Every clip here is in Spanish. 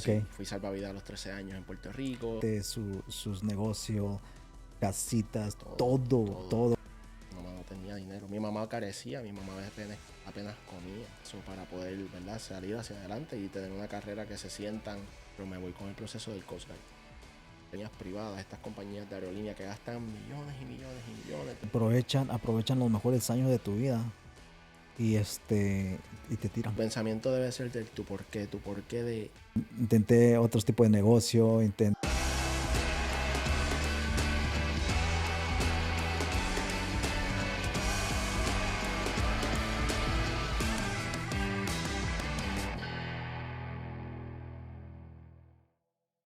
Sí, Ok. fui salvavidas a los 13 años en Puerto Rico. De sus negocios, casitas, Todo, todo, todo. todo. Mi mamá no tenía dinero. Mi mamá carecía, mi mamá apenas comía. Eso para poder, ¿verdad?, salir hacia adelante y tener una carrera que se sientan. Pero me voy con el proceso del Coast Guard. Compañías privadas, estas compañías de aerolínea que gastan millones y millones y millones. Aprovechan los mejores años de tu vida y y te tiran. El pensamiento debe ser del tu por qué de... Intenté otros tipos de negocio,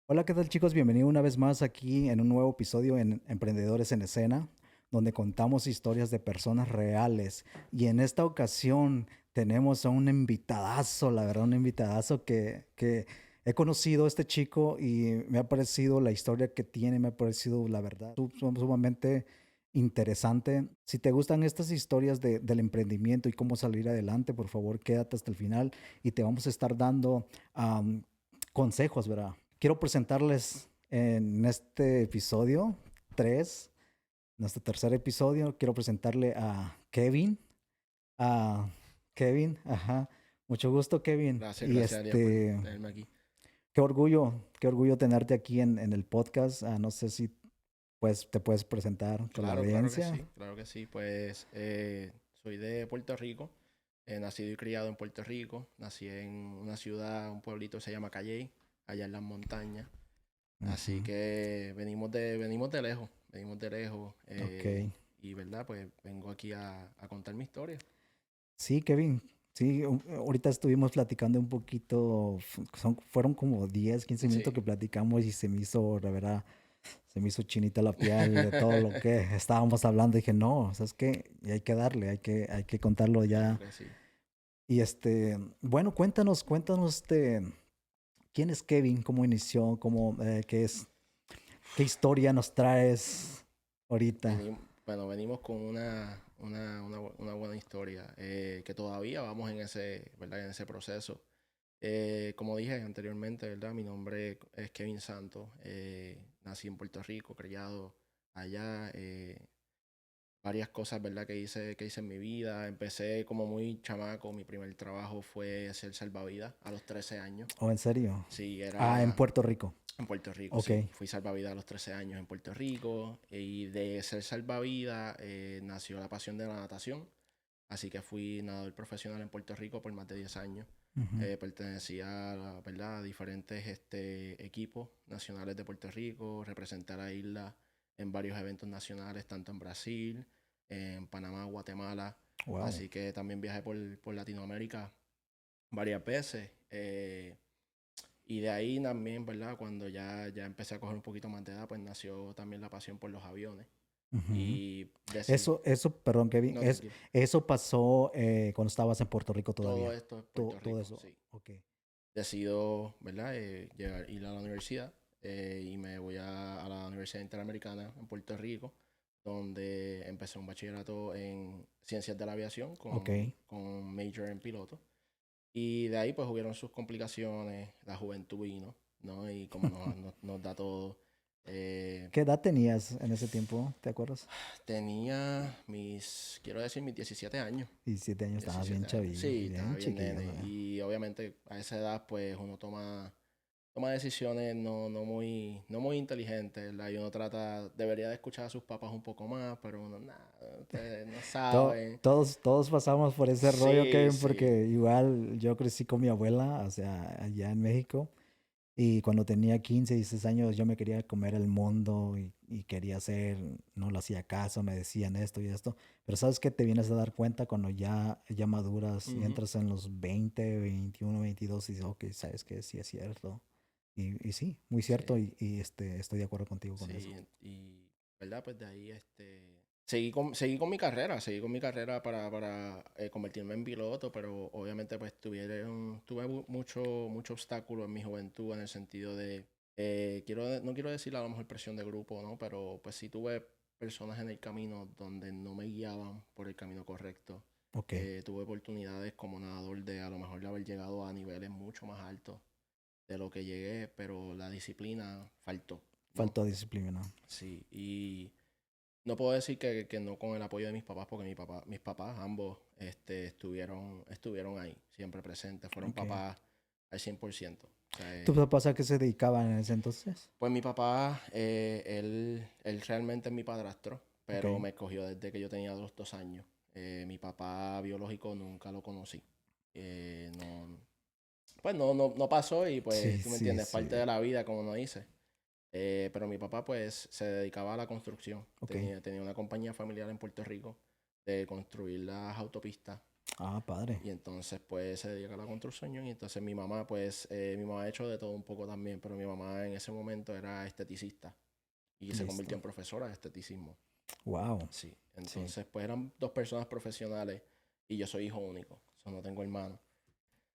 Hola, ¿qué tal, chicos? Bienvenido una vez más aquí en un nuevo episodio en Emprendedores en Escena, donde contamos historias de personas reales. Y en esta ocasión tenemos a un invitadazo, la verdad, un invitadazo que he conocido a este chico y me ha parecido la historia que tiene, me ha parecido, la verdad, sumamente interesante. Si te gustan estas historias del emprendimiento y cómo salir adelante, por favor, quédate hasta el final y te vamos a estar dando consejos, ¿verdad? Quiero presentarles en este episodio 3, nuestro tercer episodio, quiero presentarle a Kevin. A Kevin, ajá. Mucho gusto, Kevin. Gracias, Y gracias, Arias, por tenerme aquí. qué orgullo tenerte aquí en el podcast. No sé si pues, te puedes presentar con la Claro, audiencia. claro que sí. Pues soy de Puerto Rico, nacido y criado en Puerto Rico. Nací en una ciudad, un pueblito que se llama Calley, allá en las montañas. Así Ujú. que venimos de lejos. Ok. Y verdad, pues vengo aquí a contar mi historia. Sí, Kevin. Sí, ahorita estuvimos platicando un poquito, fueron como 10, 15 minutos Sí, que platicamos y se me hizo, la verdad, se me hizo chinita la piel de todo lo que estábamos hablando. Dije, no, ¿sabes qué? Y hay que darle, hay que contarlo claro ya. que sí. Y bueno, cuéntanos, ¿quién es Kevin? ¿Cómo inició? ¿Qué historia nos traes ahorita? Venimos con una buena historia, que todavía vamos en ese, ¿verdad?, en ese proceso. Como dije anteriormente, ¿verdad? Mi nombre es Kevin Santos. Nací en Puerto Rico, criado allá. Varias cosas, ¿verdad?, que hice en mi vida. Empecé como muy chamaco. Mi primer trabajo fue ser salvavidas a los 13 años. ¿O en serio? Sí, En era Puerto Rico. en Puerto Rico, Ok. sí. Fui salvavidas a los 13 años en Puerto Rico. Y de ser salvavidas nació la pasión de la natación. Así que fui nadador profesional en Puerto Rico por más de 10 años. Ujú. Pertenecía ¿verdad?, a diferentes equipos nacionales de Puerto Rico. Representé a la isla en varios eventos nacionales, tanto en Brasil, en Panamá, Guatemala. Wow. Así que también viajé por Latinoamérica varias veces. Y de ahí también, ¿verdad? Cuando ya empecé a coger un poquito más de edad, pues nació también la pasión por los aviones. Ujú. Y decidí, Perdón, Kevin, no, tranquilo. eso pasó cuando estabas en Puerto Rico Todo todavía. esto es Puerto Todo Rico, eso. sí. Ok. Decido, ¿verdad?, ir a la universidad, y me voy a la Universidad Interamericana en Puerto Rico, donde empecé un bachillerato en Ciencias de la Aviación Ok. con major en piloto. Y de ahí pues hubieron sus complicaciones, la juventud vino, ¿no? Y como nos da todo. eh, ¿Qué edad tenías en ese tiempo? ¿Te acuerdas? quiero decir, mis 17 años. 17 años, estabas bien 17 años. chavillo, Sí, estaba bien bien chiquillo. nene. Y obviamente a esa edad pues uno toma decisiones no muy inteligentes, ¿verdad? Y uno debería de escuchar a sus papás un poco más, pero uno, nada, ustedes no saben. Todos pasamos por ese rollo, Sí, Kevin, sí, porque igual yo crecí con mi abuela, o sea, allá en México. Y cuando tenía 15, 16 años, yo me quería comer el mundo y quería hacer, no le hacía caso, me decían esto y esto. Pero ¿sabes qué? Te vienes a dar cuenta cuando ya maduras y ujú, entras en los 20, 21, 22 y dices, ok, ¿sabes qué? Sí es cierto. Y sí, muy cierto sí, estoy de acuerdo contigo con eso. sí. Y, ¿verdad? Pues de ahí, seguí con mi carrera para convertirme en piloto, pero obviamente pues tuve mucho obstáculo en mi juventud en el sentido de, no quiero decir a lo mejor presión de grupo, ¿no? Pero pues sí tuve personas en el camino donde no me guiaban por el camino correcto. Ok. Tuve oportunidades como nadador de a lo mejor de haber llegado a niveles mucho más altos de lo que llegué, pero la disciplina faltó, ¿no? Faltó disciplina. Sí, y no puedo decir que no con el apoyo de mis papás, porque mis papás ambos estuvieron ahí, siempre presentes, fueron Ok. papás al 100%. O sea, ¿Tus papás a qué se dedicaban en ese entonces? pues mi papá, él realmente es mi padrastro, pero Ok. me escogió desde que yo tenía 2 años. Mi papá biológico nunca lo conocí. No, pues no pasó y Sí, pues, tú me sí, entiendes, sí. parte de la vida, como uno dice. Pero mi papá pues se dedicaba a la construcción. Ok. Tenía una compañía familiar en Puerto Rico de construir las autopistas. Ah, padre. Y entonces pues se dedica a la construcción. Y entonces mi mamá pues, mi mamá ha hecho de todo un poco también, pero mi mamá en ese momento era esteticista y se convirtió Listo. en profesora de esteticismo. Wow. Sí, Sí. entonces pues eran dos personas profesionales y yo soy hijo único, no tengo hermano.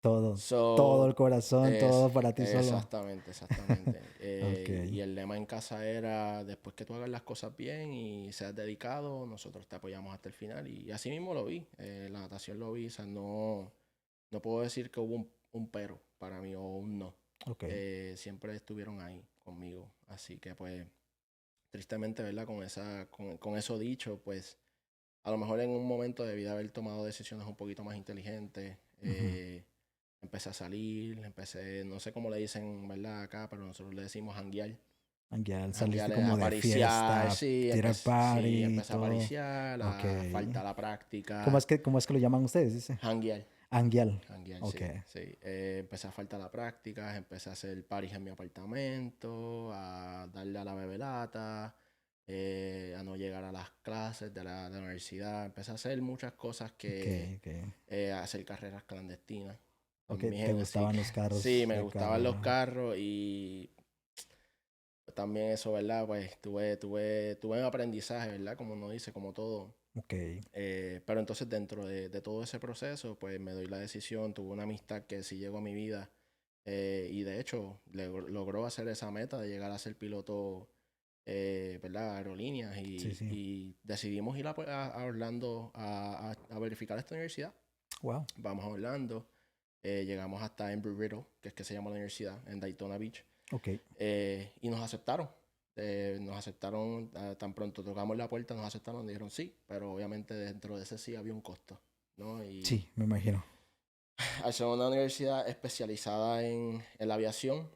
Todo. Todo So, el corazón, todo para ti solo. exactamente, exactamente. Ok. Y el lema en casa era, después que tú hagas las cosas bien y seas dedicado, nosotros te apoyamos hasta el final. Y así mismo lo vi, la natación lo vi, o sea, no puedo decir que hubo un pero para mí o un no. Ok. Siempre estuvieron ahí conmigo. Así que pues, tristemente, ¿verdad? Con eso dicho, pues, a lo mejor en un momento debí de haber tomado decisiones un poquito más inteligentes. Ujú. Empecé a salir, no sé cómo le dicen, ¿verdad? Acá, pero nosotros le decimos janguear. Ya Janguear saliste es como de apariciar, fiesta, sí, tirar sí, party y empecé a todo. apariciar, Ok. a falta la práctica. Cómo es que lo llaman ustedes? Dice. Janguear, Anguial. janguear, Ok. sí, sí. Empecé a falta la práctica, empecé a hacer paris en mi apartamento, a darle a la bebelata, a no llegar a las clases de la universidad. Empecé a hacer muchas cosas Ok. Ok. a hacer carreras clandestinas Ok. ¿Te también, así gustaban que los sí, carros me de gustaban los carrera? carros y también eso, ¿verdad? Pues tuve un aprendizaje, ¿verdad? Como uno dice, como todo. Ok. Pero entonces dentro de todo ese proceso, pues me doy la decisión, tuve una amistad que sí llegó a mi vida y de hecho logró hacer esa meta de llegar a ser piloto, ¿verdad? Aerolíneas Sí, sí. y decidimos ir a Orlando a verificar esta universidad. Wow. Vamos a Orlando, llegamos hasta Embry-Riddle, que es que se llama la universidad, en Daytona Beach, Ok. y nos aceptaron. Nos aceptaron, tan pronto tocamos la puerta, nos aceptaron, dijeron sí, pero obviamente dentro de ese sí había un costo, ¿no? Y Sí, me imagino. al ser una universidad especializada en la aviación,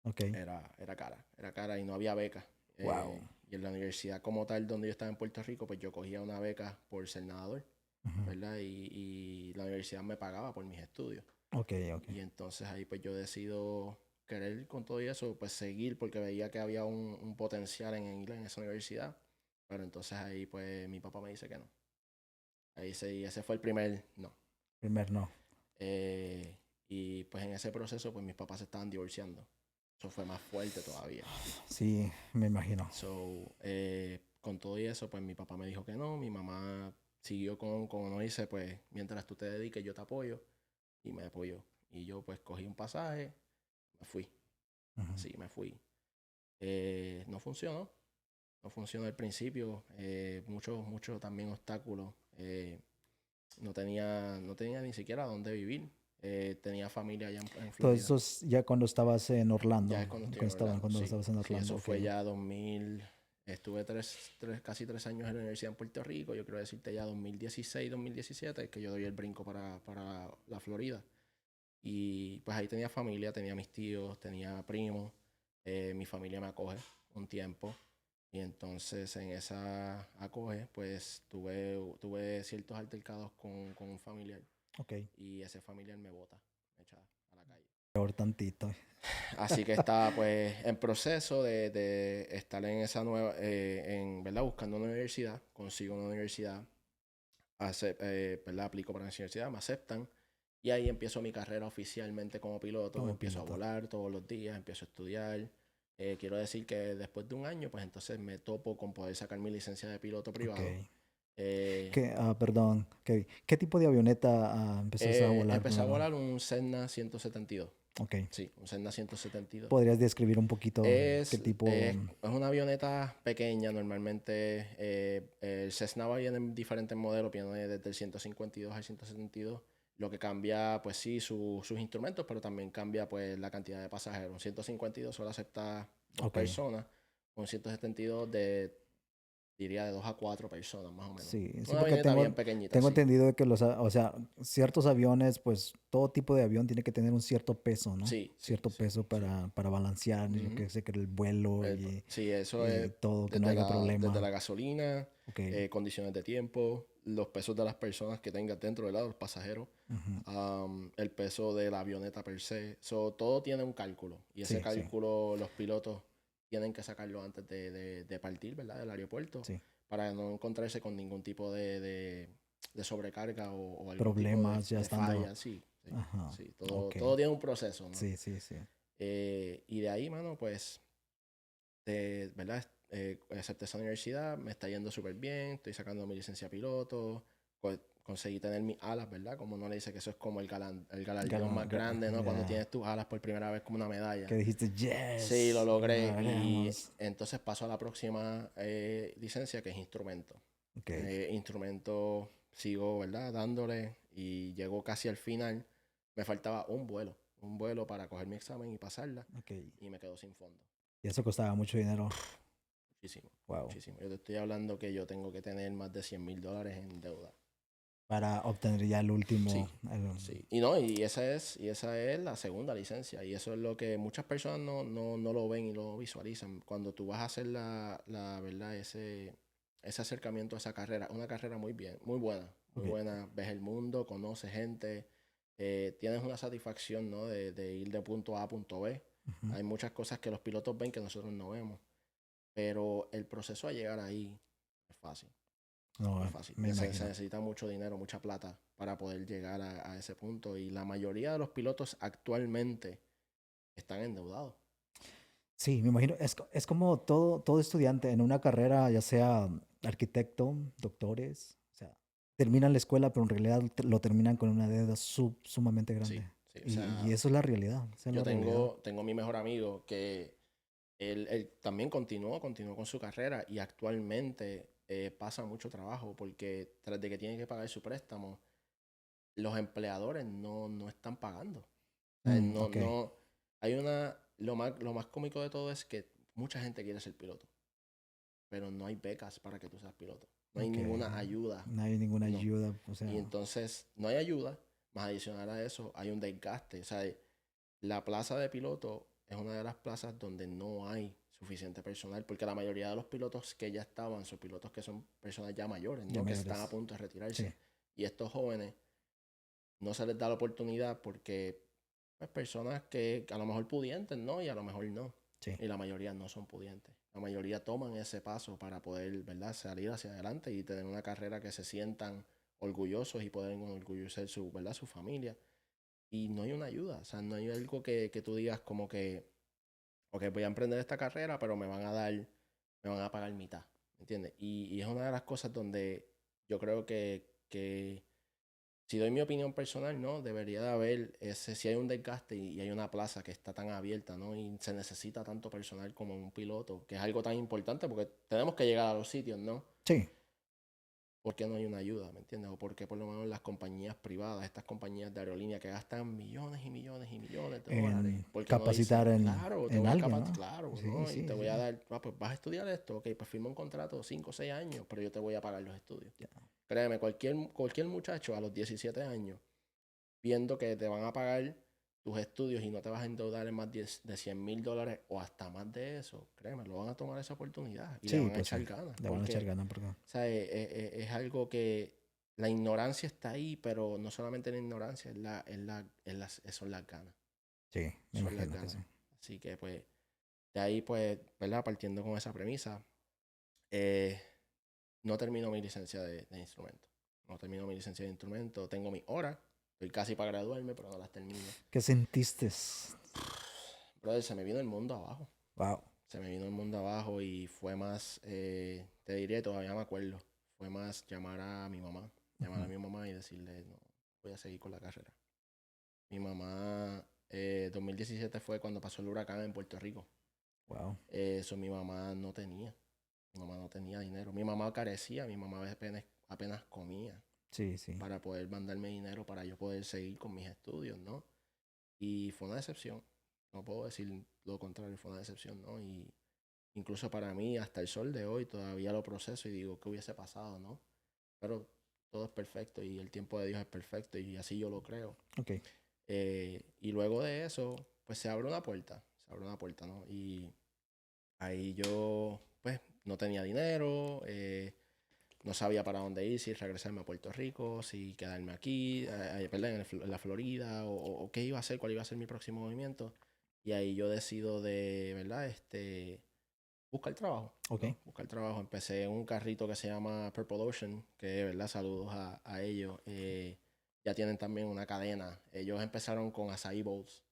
Ok. era cara y no había beca. Wow. Y en la universidad como tal, donde yo estaba en Puerto Rico, pues yo cogía una beca por ser nadador, Ujú. ¿verdad? Y la universidad me pagaba por mis estudios. Ok, ok. Y entonces ahí pues yo decido querer con todo eso, pues seguir porque veía que había un potencial en inglés en esa universidad. Pero entonces ahí pues mi papá me dice que no. Ese fue el primer no. Primer no. Eh, y pues en ese proceso pues mis papás se estaban divorciando. Eso fue más fuerte todavía. Sí, me imagino. So, con todo y eso pues mi papá me dijo que no. Mi mamá siguió como no dice, pues mientras tú te dediques yo te apoyo. Y me apoyó. Y yo pues cogí un pasaje, me fui. Ujú. Sí, me fui. No funcionó. No funcionó al principio. Muchos también obstáculos. No tenía ni siquiera dónde vivir. Tenía familia allá en Todo Florida. eso es ya cuando estabas en Ya Orlando. es cuando estoy en Orlando, Cuando sí. estabas en Sí, Orlando, eso ok. fue ya 2000. Estuve casi 3 años en la universidad en Puerto Rico. Yo quiero decirte ya 2016, 2017, que yo doy el brinco para la Florida. Y pues ahí tenía familia, tenía mis tíos, tenía primos. Mi familia me acoge un tiempo. Y entonces en esa acoge, pues tuve ciertos altercados con un familiar. Ok. Y ese familiar me bota, me echa a la calle. Peor tantito. Así que estaba pues en proceso de estar en esa nueva, ¿verdad? Buscando una universidad. Consigo una universidad, ¿verdad? Aplico para esa universidad, me aceptan. Y ahí empiezo mi carrera oficialmente como piloto. Como Empiezo a piloto. volar todos los días, empiezo a estudiar. Quiero decir que después de un año, pues entonces me topo con poder sacar mi licencia de piloto Ok. privado. Eh, Perdón, ¿qué tipo de avioneta empezaste a volar Empecé a primero? volar un Cessna 172. Ok. Sí, un Cessna 172. ¿Podrías describir un poquito qué tipo? Es una avioneta pequeña, normalmente el Cessna va en diferentes modelos, viene desde el 152 al 172. Lo que cambia, pues sí, sus instrumentos, pero también cambia pues la cantidad de pasajeros. Un 152 solo acepta 2 Ok. personas, un 172 diría de 2 a 4 personas, más o menos. Sí, sí, Una porque avioneta bien pequeñita, tengo sí. entendido de que o sea, ciertos aviones, pues todo tipo de avión tiene que tener un cierto peso, ¿no? Sí, sí, Cierto sí, peso sí. para balancear, yo Ujú. que sé, que el vuelo Sí, eso es y todo, que no desde haya desde la problema. gasolina, Ok. condiciones de tiempo, los pesos de las personas que tengas dentro del lado, los pasajeros, Ujú. el peso de la avioneta per se. Todo tiene un cálculo y ese Sí, sí, cálculo los pilotos tienen que sacarlo antes de partir, ¿verdad? Del aeropuerto sí. para no encontrarse con ningún tipo de sobrecarga o algún tipo Problemas ya de estando. falla. Sí, sí, Ajá. sí. Ok. Todo tiene un proceso, ¿no? Sí, sí, sí. Y de ahí, mano, pues ¿verdad? Acepté esa universidad, me está yendo súper bien, estoy sacando mi licencia de piloto, conseguí tener mis alas, ¿verdad? Como uno le dice que eso es como el galardón más grande, ¿no? Cuando Ya. tienes tus alas por primera vez como una Que medalla. dijiste, Sí, lo yes, lo logré y logramos. entonces paso a la próxima licencia que es instrumento. Ok. Instrumento sigo, ¿verdad? Dándole y llego casi al final. Me faltaba un vuelo para coger mi examen y pasarla Ok. y me quedo sin fondo. Y eso costaba mucho dinero. Muchísimo, Wow. muchísimo. Yo te estoy hablando que yo tengo que tener más de $100,000 en deuda. Para obtener ya el último. Sí, sí. Y no, y esa es la segunda licencia. Y eso es lo que muchas personas no lo ven y lo visualizan. Cuando tú vas a hacer la verdad, ese acercamiento a esa carrera, una carrera muy bien, muy buena, muy Ok. buena. Ves el mundo, conoces gente, tienes una satisfacción, ¿no? De ir de punto A a punto B. Ujú. Hay muchas cosas que los pilotos ven que nosotros no vemos. Pero el proceso a llegar ahí es fácil. No, No es fácil. me Se imagino. necesita mucho dinero, mucha plata para poder llegar a ese punto. Y la mayoría de los pilotos actualmente están endeudados. Sí, me imagino. Es como todo estudiante en una carrera, ya sea arquitecto, doctores, o sea, terminan la escuela, pero en realidad lo terminan con una deuda sumamente Sí, grande. sí. O Y sea, eso es la realidad, esa es yo la realidad. tengo mi mejor amigo que él también continuó con su carrera y actualmente pasa mucho trabajo porque tras de que tiene que pagar su préstamo, los empleadores no están pagando. O sea, Ok. hay lo más cómico de todo es que mucha gente quiere ser piloto, pero no hay becas para que tú seas piloto. No hay Ok. ninguna ayuda, No hay ninguna no. ayuda, o Y sea, entonces no hay ayuda, más adicional a eso hay un desgaste. O sea, la plaza de piloto es una de las plazas donde no hay suficiente personal, porque la mayoría de los pilotos que ya estaban son pilotos que son personas ya mayores, ya ¿no? Que están a mayores. punto de Sí, retirarse. Y estos jóvenes no se les da la oportunidad porque pues, personas que a lo mejor pudientes, ¿no? Y a lo mejor no. sí. Y la mayoría no son pudientes. La mayoría toman ese paso para poder, ¿verdad? Salir hacia adelante y tener una carrera que se sientan orgullosos y pueden orgullecer su, ¿verdad? Su familia. Y no hay una ayuda. O sea, no hay algo que tú digas como que, ok, voy a emprender esta carrera, pero me van a pagar mitad. ¿Me entiendes? Y es una de las cosas donde yo creo que si doy mi opinión personal, ¿no? Debería de haber si hay un desgaste y hay una plaza que está tan abierta, ¿no? Y se necesita tanto personal como un piloto, que es algo tan importante porque tenemos que llegar a los sitios, ¿no? Sí, ¿Por qué no hay una ayuda? ¿Me entiendes? O por qué por lo menos las compañías privadas, estas compañías de aerolínea que gastan millones y millones y millones de dólares, en porque no capacitar dicen, claro, te en voy a alguien, capacitar, ¿no? claro, Sí, ¿no? Y te sí, voy a sí. dar, pues vas a estudiar esto, ok, pues firma un contrato de 5 o 6 años, pero yo te voy a pagar los estudios. Ya. Créeme, cualquier muchacho a los 17 años viendo que te van a pagar tus estudios y no te vas a endeudar en más de $100,000 o hasta más de eso, créeme, lo van a tomar esa oportunidad y le Sí, van a pues sí. echar ganas. Le van a echar Porque, ganas porque. o sea, es algo que la ignorancia está ahí, pero no solamente la ignorancia, son las ganas. Sí, me Son las imagino que ganas. sí. Así que, pues, de ahí, pues, ¿verdad? Partiendo con esa premisa, eh, no termino mi licencia de instrumento. No termino mi licencia de instrumento. Tengo mis horas. Estoy casi para graduarme, pero no las termino. ¿Qué sentiste? Brother, se me vino el mundo abajo. Wow. Se me vino el mundo abajo y fue más, te diré, todavía me acuerdo, fue más llamar a mi mamá. Llamar a Ujú. mi mamá y decirle, no, voy a seguir con la carrera. Mi mamá, 2017 fue cuando pasó el huracán en Puerto Rico. Wow. Eso mi mamá no tenía. Mi mamá no tenía dinero. Mi mamá carecía, mi mamá apenas comía. Sí, sí. para poder mandarme dinero para yo poder seguir con mis estudios, ¿no? Y fue una decepción. No puedo decir lo contrario, fue una decepción, ¿no? Y incluso para mí, hasta el sol de hoy, todavía lo proceso y digo, ¿qué hubiese pasado, no? Pero todo es perfecto y el tiempo de Dios es perfecto y así yo lo creo. Ok. Y luego de eso, pues se abre una puerta, ¿no? Y ahí yo, pues, no tenía dinero, no sabía para dónde ir, si regresarme a Puerto Rico, si quedarme aquí, perdón, en la Florida, o qué iba a hacer, cuál iba a ser mi próximo movimiento. Y ahí yo decido de, ¿verdad? Buscar trabajo, Ok. ¿no? Buscar trabajo. Empecé en un carrito que se llama Purple Ocean, que, ¿verdad? Saludos a ellos. Ya tienen también una cadena. Ellos empezaron con Acai Bowls.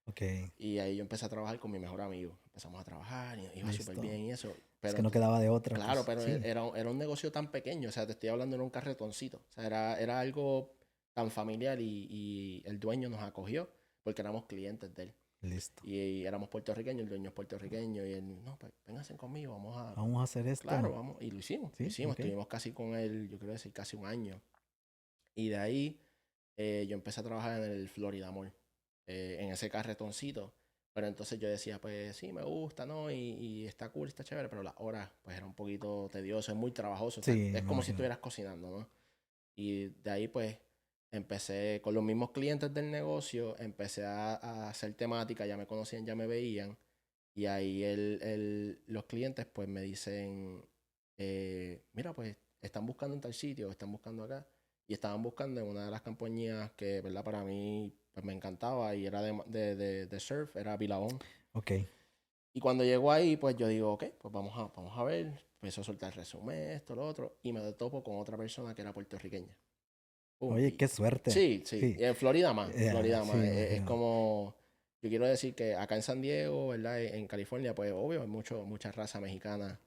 Ok. Y ahí yo empecé a trabajar con mi mejor amigo. Empezamos a trabajar y iba súper Listo. bien y eso. Es Pero que no quedaba de otra, claro, pues pero sí. era un negocio tan pequeño. O sea, te estoy hablando de un carretoncito. O sea, era algo tan familiar y el dueño nos acogió porque éramos clientes de él. Listo. Y éramos puertorriqueños, el dueño es puertorriqueño y él, no, pues vénganse conmigo, vamos a... Vamos a hacer Claro, esto. vamos. Y lo hicimos, Sí, ok. Estuvimos casi con él, yo creo decir, casi un año. Y de ahí yo empecé a trabajar en el Florida Mall, en ese carretoncito. Pero entonces yo decía, pues sí, me gusta, ¿no? Y está cool, está chévere, pero las horas, pues era un poquito tedioso, es muy trabajoso. O sea, Sí, me es como si imagino. estuvieras cocinando, ¿no? Y de ahí, pues, empecé con los mismos clientes del negocio, empecé a hacer temática, ya me conocían, ya me veían. Y ahí los clientes, pues, me dicen, mira, pues, están buscando en tal sitio, están buscando acá. Y estaban buscando en una de las compañías que, ¿verdad? Para mí, pues, me encantaba y era de surf, era Billabong. Ok. Y cuando llego ahí, pues yo digo, ok, pues vamos a ver. Empiezo a soltar el resumen, esto, lo otro. Y me topo con otra persona que era puertorriqueña. Pum, Oye, qué suerte. sí, sí. Sí. Y en Florida más, Ya, Florida sí, más. me Es imagino. como, yo quiero decir que acá en San Diego, ¿verdad? En California, pues obvio, hay mucha raza mexicana.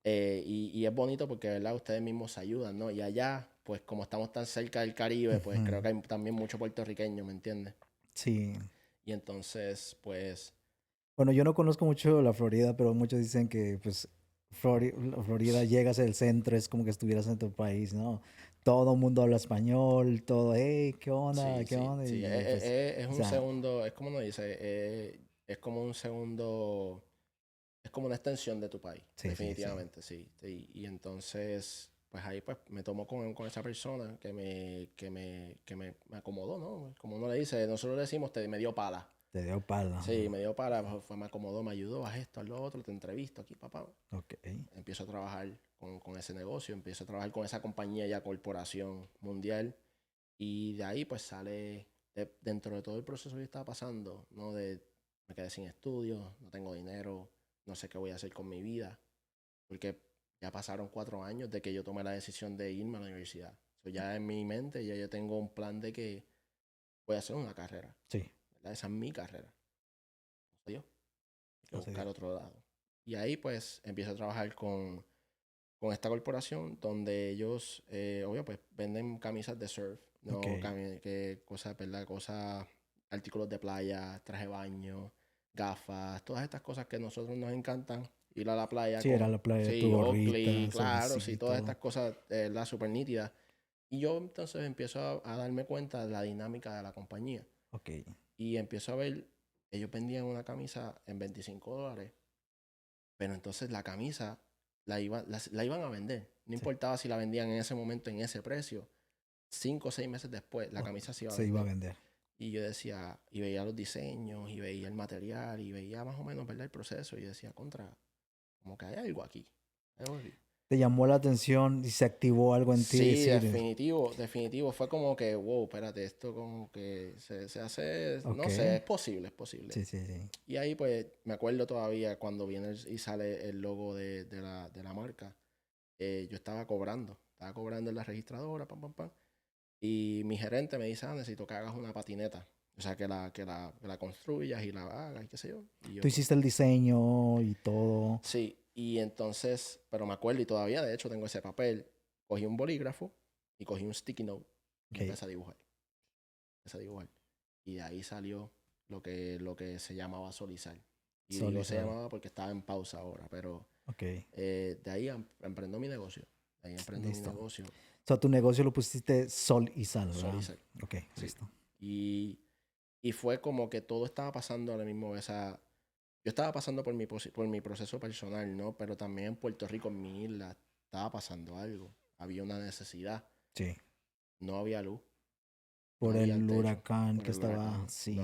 Y es bonito porque, ¿verdad? Ustedes mismos se ayudan, ¿no? Y allá, pues como estamos tan cerca del Caribe, pues creo Ujú. que hay también mucho puertorriqueño, ¿me entiendes? Sí. Y entonces, pues, Bueno, yo no conozco mucho la Florida, pero muchos dicen que pues Florida llegas al centro, es como que estuvieras en tu país, ¿no? Todo el mundo habla español, todo, hey, ¿qué onda? sí, ¿Qué sí, onda? sí. Y pues, Es o un sea, segundo, es como uno dice, es como un segundo. Es como una extensión de tu país, sí, sí, sí. definitivamente, sí. Sí. Y entonces, pues ahí pues me tomo con esa persona me acomodó, ¿no? Como uno le dice, nosotros le decimos, me dio pala. Te dio palo. Sí, me dio pala, me acomodó, me ayudó, haz esto, haz lo otro, te entrevisto aquí, papá. Ok. Empiezo a trabajar con ese negocio, empiezo a trabajar con esa compañía ya corporación mundial. Y de ahí pues sale, dentro de todo el proceso que estaba pasando, ¿no? Me quedé sin estudios, no tengo dinero, no sé qué voy a hacer con mi vida, porque ya pasaron 4 años de que yo tomé la decisión de irme a la universidad. So, ya en mi mente ya yo tengo un plan de que voy a hacer una carrera, Sí, ¿verdad? Esa es mi carrera. No sé yo, hay que no se dio. buscar otro lado. Y ahí pues empiezo a trabajar con esta corporación donde ellos, obvio, pues venden camisas de surf, Ok. no que cosas, ¿verdad? Cosas, artículos de playa, traje de baño, gafas, todas estas cosas que a nosotros nos encantan. Ir a la playa Sí, era con, la playa, tu sí, Oakley, gorrita, claro, sí, todas suavecito. estas cosas, la súper nítidas. Y yo entonces empiezo a darme cuenta de la dinámica de la compañía. Ok. Y empiezo a ver, ellos vendían una camisa en $25, pero entonces la camisa la iban a vender. No Sí. importaba si la vendían en ese momento en ese precio. 5 o 6 meses después, la Oh, camisa se iba a se iba a vender. vender. Y yo decía, y veía los diseños, y veía el material, y veía más o menos, ¿verdad? El proceso. Y decía, como que hay algo aquí. Hay algo aquí. Te llamó la atención y se activó algo en ti, Sí, decir, definitivo, definitivo. Fue como que, wow, espérate, esto como que se hace, ok. no sé, es posible, es posible. Sí, sí, sí. Y ahí pues me acuerdo todavía cuando viene y sale el logo de la marca. Yo estaba cobrando en la registradora, pam, pam, pam. Y mi gerente me dice, necesito que hagas una patineta. O sea, que la construyas y la hagas y qué sé yo. Y Tú yo, pues, hiciste el diseño y todo. sí. Y entonces, pero me acuerdo y todavía de hecho tengo ese papel. Cogí un bolígrafo y cogí un sticky note y Ok. empecé a dibujar. Empecé a dibujar. Y de ahí salió lo que se llamaba Solizar. Y digo se Solizar. llamaba porque estaba en pausa ahora, pero Ok. de ahí emprendo mi negocio. De ahí emprendo mi Listo. negocio. O sea, tu negocio lo pusiste Sol y Sal, ¿verdad? Sol y Sal. Ok, Sí. listo. Y fue como que todo estaba pasando ahora mismo. Yo estaba pasando por mi proceso personal, ¿no? Pero también en Puerto Rico, en mi isla, estaba pasando algo. Había una necesidad. Sí. No había luz. No Por había el techo. huracán Por que el estaba, huracán. sí,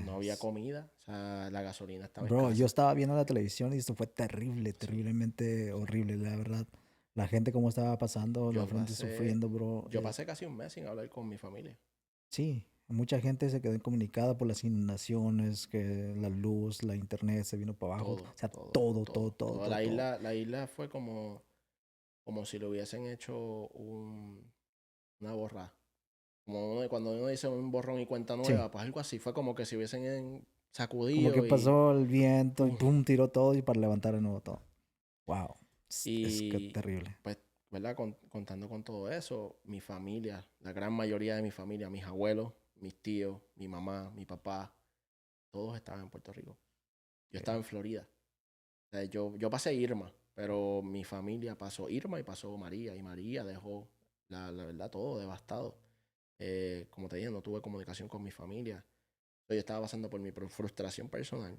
No había comida. O sea, la gasolina estaba Bro, yo escasa. estaba viendo la televisión y esto fue terrible, Sí. terriblemente horrible, la verdad. La gente cómo estaba pasando, la Yo gente pasé, sufriendo, bro. yo pasé casi un mes sin hablar con mi familia. Sí, mucha gente se quedó incomunicada por las inundaciones, que la luz, la internet se vino para abajo. O Todo, sea, todo, todo, todo, todo, todo, todo. todo, todo. La isla fue como si le hubiesen hecho una borrada. Cuando uno dice un borrón y cuenta Sí, nueva, pues algo así. Fue como que si hubiesen como que sacudido y pasó el viento y pum. pum, tiró todo y para levantar de nuevo todo. Wow, es que Y terrible. pues, ¿verdad? Contando con todo eso, mi familia, la gran mayoría de mi familia, mis abuelos, mis tíos, mi mamá, mi papá, todos estaban en Puerto Rico. Yo estaba en Florida. O sea, yo pasé Irma, pero mi familia pasó Irma y pasó María. Y María dejó, la verdad, todo devastado. Como te dije, no tuve comunicación con mi familia. Yo estaba pasando por mi frustración personal.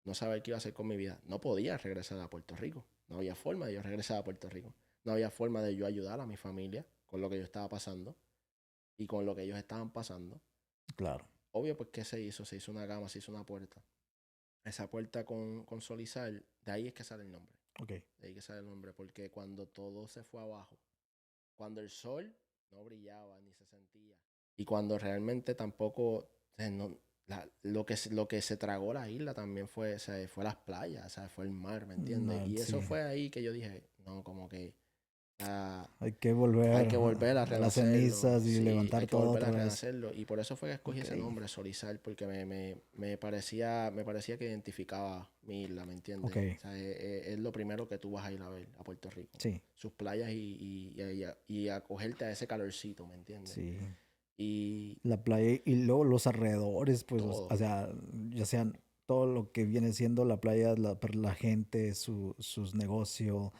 No saber qué iba a hacer con mi vida. No podía regresar a Puerto Rico. No había forma de yo regresar a Puerto Rico. No había forma de yo ayudar a mi familia con lo que yo estaba pasando y con lo que ellos estaban pasando. Claro. Obvio, pues, ¿qué se hizo? Se hizo una gama, se hizo una puerta. Esa puerta con Sol y Sal, de ahí es que sale el nombre. Ok. De ahí que sale el nombre, porque cuando todo se fue abajo, cuando el sol no brillaba ni se sentía, y cuando realmente tampoco, lo que se tragó la isla también fue, o sea, fue las playas, o sea, fue el mar, ¿me entiendes? No, Y eso sí. fue ahí que yo dije, no, como que ah, Hay que hay volver que volver a a las renacerlo, cenizas y sí, hay levantar que todo volver a otra vez. renacerlo. Y por eso fue que escogí Ok. ese nombre, Solizar, porque me parecía que identificaba mi isla, ¿me Ok. entiendes? O sea, es lo primero que tú vas a ir a ver a Puerto Rico. Sí. Sus playas y acogerte a ese calorcito, ¿me entiendes? Sí. Y La playa y luego los alrededores, pues, todo, o sea, ya sean todo lo que viene siendo la playa, la gente, sus negocios,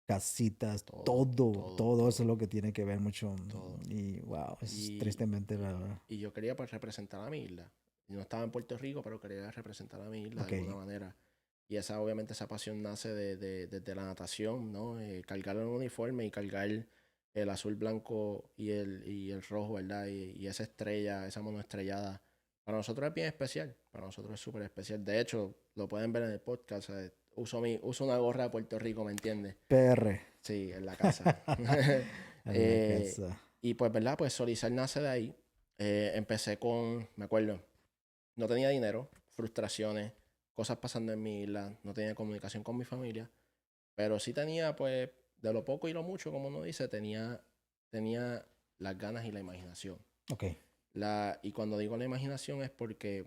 casitas, todo, todo, todo, todo eso es todo, lo que tiene que ver mucho. todo. Y wow, es Y, tristemente la y, verdad. y yo quería pues representar a mi isla. Yo no estaba en Puerto Rico, pero quería representar a mi isla de Ok, alguna manera. Y obviamente, esa pasión nace desde la natación, ¿no? Cargar el uniforme y cargar el azul, blanco y el rojo, ¿verdad? Y esa estrella, esa mano estrellada, para nosotros es bien especial. Para nosotros es súper especial. De hecho, lo pueden ver en el podcast. Uso una gorra de Puerto Rico, ¿me entiendes? PR. Sí, en la casa. En la Eh, casa. y pues, ¿verdad? Pues Solizar nace de ahí. Empecé me acuerdo, no tenía dinero, frustraciones, cosas pasando en mi isla, no tenía comunicación con mi familia, pero sí tenía, pues, de lo poco y lo mucho, como uno dice, tenía las ganas y la imaginación. Ok. Y cuando digo la imaginación es porque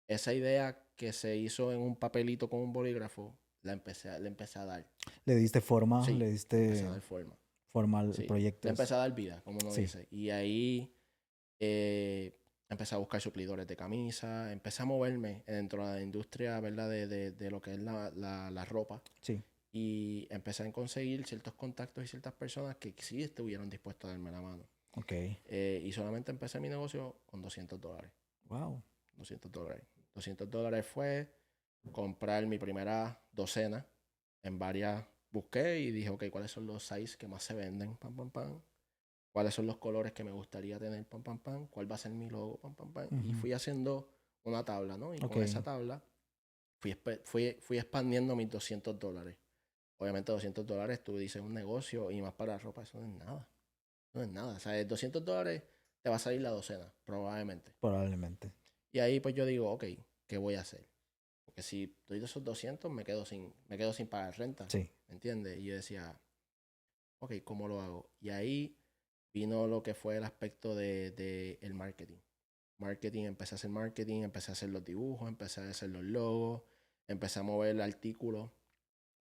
esa idea que se hizo en un papelito con un bolígrafo, le empecé a dar. Le diste forma, Sí, le le empecé a diste dar forma. forma al Sí, proyecto. le empecé a dar vida, como uno Sí, dice. Y ahí empecé a buscar suplidores de camisa, empecé a moverme dentro de la industria, ¿verdad? De lo que es la ropa. sí. Y empecé a conseguir ciertos contactos y ciertas personas que sí estuvieron dispuestos a darme la mano. Ok. Y solamente empecé mi negocio con $200. Wow. $200. $200 fue comprar mi primera docena en varias. Busqué y dije, ok, ¿cuáles son los sizes que más se venden? Pam, pam, pam. ¿Cuáles son los colores que me gustaría tener? Pam, pam, pam. ¿Cuál va a ser mi logo? Pam, pam, pam. Y Ujú. fui haciendo una tabla, ¿no? Y Ok. con esa tabla fui expandiendo mis $200. Obviamente $200, tú dices un negocio y más para ropa, eso no es nada. No es nada. O sea, de $200 te va a salir la docena, probablemente. Probablemente. Y ahí pues yo digo, ok, ¿qué voy a hacer? Porque si doy de esos 200 me quedo sin pagar renta. Sí. ¿Me entiendes? Y yo decía, ok, ¿cómo lo hago? Y ahí vino lo que fue el aspecto de el marketing. Empecé a hacer marketing, empecé a hacer los dibujos, empecé a hacer los logos, empecé a mover el artículo,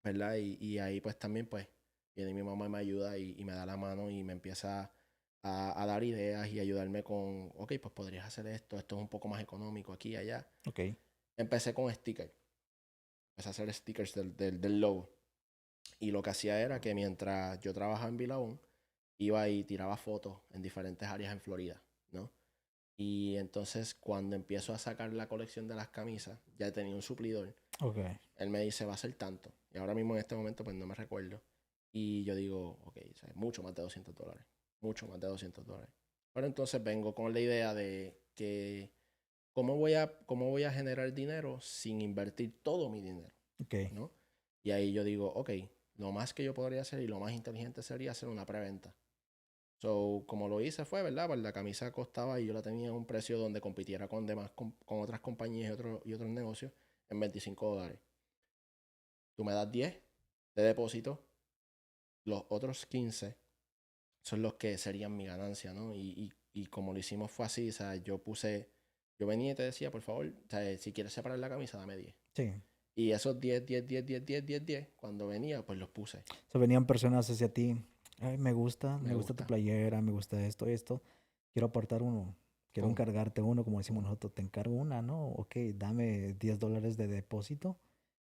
¿verdad? Y ahí pues también pues viene mi mamá y me ayuda y me da la mano y me empieza a dar ideas y ayudarme con, ok, pues podrías hacer esto es un poco más económico aquí y allá. Ok. Empecé con stickers, empecé a hacer stickers del logo. Y lo que hacía era que mientras yo trabajaba en Billabong, iba y tiraba fotos en diferentes áreas en Florida, ¿no? Y entonces cuando empiezo a sacar la colección de las camisas, ya tenía un suplidor. Ok. Él me dice, va a ser tanto. Y ahora mismo en este momento pues no me recuerdo. Y yo digo, ok, o sea, mucho más de $200. Mucho más de $200. Pero entonces vengo con la idea de que cómo voy a generar dinero sin invertir todo mi dinero, Ok. ¿no? Y ahí yo digo, ok, lo más que yo podría hacer y lo más inteligente sería hacer una preventa. So, como lo hice fue, ¿verdad? Pues la camisa costaba y yo la tenía a un precio donde compitiera con demás, con otras compañías y otros negocios en $25. Tú me das 10 de depósito, los otros 15 son los que serían mi ganancia, ¿no? Y como lo hicimos fue así, o sea, yo venía y te decía, por favor, o sea, si quieres separar la camisa, dame 10. Sí. Y esos 10, cuando venía, pues los puse. O sea, venían personas hacia ti. Ay, me Me gusta tu gusta. playera, me gusta esto, esto. Quiero apartar uno. Quiero Pum, encargarte uno, como decimos pum. nosotros. Te encargo una, ¿no? Ok, dame $10 de depósito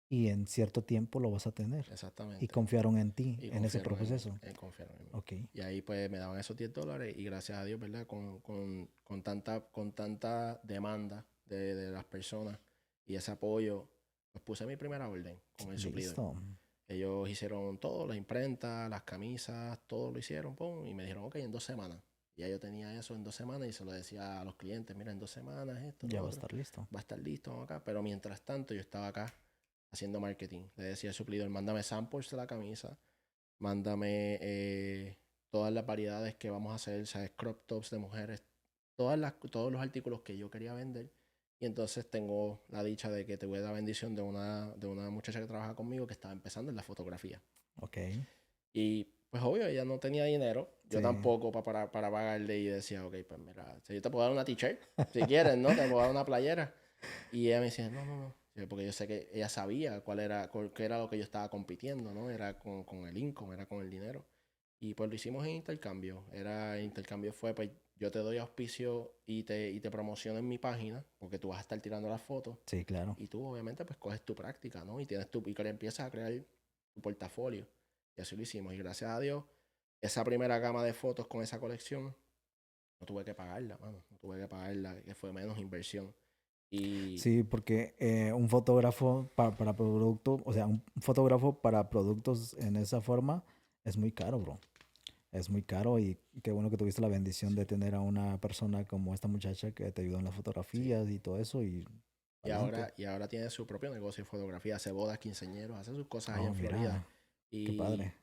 y en cierto tiempo lo vas a tener. Y Exactamente. confiaron en ti, Y en ese confiaron en mí, proceso. confiaron en mí. Ok. Y ahí pues me daban esos $10 y gracias a Dios, ¿verdad? Con tanta demanda de las personas y ese apoyo, pues puse mi primera orden con el suplidor. Listo. Ellos hicieron todo, la imprenta, las camisas, todo lo hicieron, pum, y me dijeron, ok, en 2 semanas. Y ya yo tenía eso en 2 semanas y se lo decía a los clientes, mira, en 2 semanas esto, lo Ya va a otro, estar listo. va a estar listo, vamos acá. Pero mientras tanto yo estaba acá haciendo marketing. Le decía al suplidor, mándame samples de la camisa, mándame todas las variedades que vamos a hacer, ¿sabes? Crop tops de mujeres, todos los artículos que yo quería vender. Y entonces tengo la dicha de que tuve la bendición de una muchacha que trabaja conmigo que estaba empezando en la fotografía. Ok. Y pues obvio, ella no tenía dinero, yo Sí. tampoco para pagarle y decía, ok, pues mira, yo te puedo dar una t-shirt, si quieres, ¿no? Te puedo dar una playera. Y ella me decía, no, no, no. Porque yo sé que ella sabía qué era lo que yo estaba compitiendo, ¿no? Era con el income, era con el dinero. Y pues lo hicimos en intercambio. El intercambio fue, pues yo te doy auspicio y te promociono en mi página, porque tú vas a estar tirando las fotos. Sí, claro. Y tú obviamente pues coges tu práctica, ¿no? Y que empiezas a crear tu portafolio. Y así lo hicimos. Y gracias a Dios, esa primera gama de fotos con esa colección, no tuve que pagarla, mano. No tuve que pagarla, que fue menos inversión. Y Sí, porque un fotógrafo para producto, o sea, un fotógrafo para productos en esa forma es muy caro, bro. Es muy caro y qué bueno que tuviste la bendición de sí, tener a una persona como esta muchacha que te ayudó en las sí. fotografías y todo eso y Y adelante. ahora, y ahora tiene su propio negocio de fotografía, hace bodas, quinceañeros, hace sus cosas allá Oh, en Florida. mira, qué Y, padre.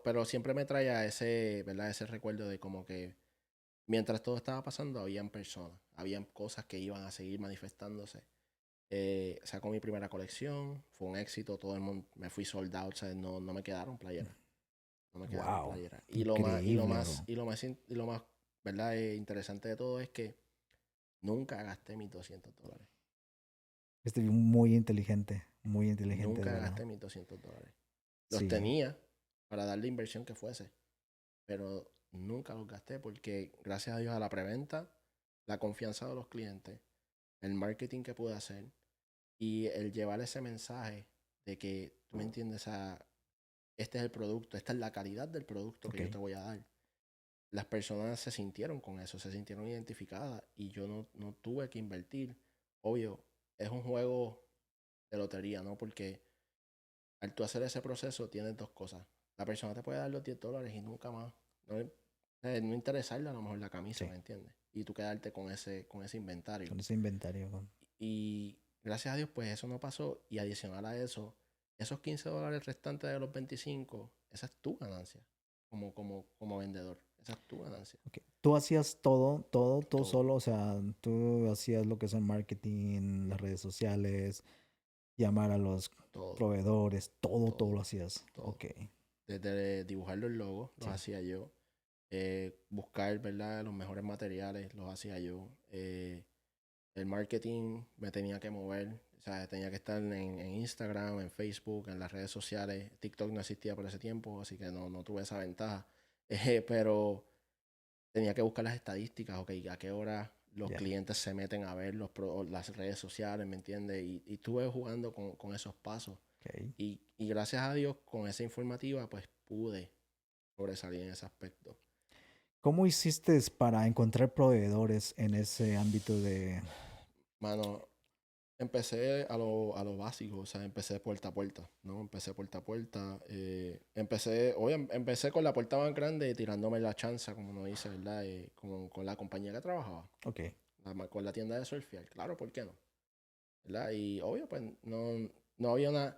pero siempre me trae a ese, ¿verdad? Ese recuerdo de como que mientras todo estaba pasando, habían personas, habían cosas que iban a seguir manifestándose. Sacó mi primera colección, fue un éxito, todo el mundo, me fui sold out, o sea, no me quedaron playeras, no me quedaron Wow, playeras. increíble, bro. Y lo más, ¿verdad? Interesante de todo es que nunca gasté mis $200. Estoy muy inteligente, de Nunca verdad. gasté mis $200. Los Sí, tenía para dar la inversión que fuese, pero nunca los gasté porque gracias a Dios a la preventa, la confianza de los clientes, el marketing que pude hacer y el llevar ese mensaje de que, tú me entiendes, este es el producto, esta es la calidad del producto que ok. yo te voy a dar. Las personas se sintieron con eso, se sintieron identificadas y yo no tuve que invertir. Obvio, es un juego de lotería, ¿no? Porque al tú hacer ese proceso tienes dos cosas. La persona te puede dar los $10 y nunca más. No interesarle a lo mejor la camisa, Sí, ¿me entiendes? Y tú quedarte con ese inventario. con ese inventario. Y gracias a Dios, pues eso no pasó. Y adicional a eso, esos $15 restantes de los 25, esa es tu ganancia como vendedor. Esa es tu ganancia. Ok. Tú hacías todo, tú Todo, solo, o sea, tú hacías lo que es el marketing, las redes sociales, llamar a los todo, proveedores, todo todo, lo hacías. todo. Ok, Desde dibujar los logos, los sí. hacía yo. Buscar, ¿verdad? Los mejores materiales, los hacía yo. El marketing me tenía que mover, o sea, tenía que estar en Instagram, en Facebook, en las redes sociales. TikTok no existía por ese tiempo, así que no tuve esa ventaja. Pero tenía que buscar las estadísticas, ok, a qué hora los Ya. clientes se meten a ver las redes sociales, ¿me entiendes? Y estuve jugando con esos pasos. Ok. Y gracias a Dios, con esa informativa, pues pude sobresalir en ese aspecto. ¿Cómo hiciste para encontrar proveedores en ese ámbito de... Mano, empecé a lo básico, o sea, empecé puerta a puerta, ¿no? Empecé puerta a puerta. Empecé con la puerta más grande tirándome la chanza, como uno dice, ¿verdad? Con la compañía que trabajaba, Ok. con la tienda de surfear. Claro, ¿por qué no? ¿Verdad? Y obvio, pues no había una...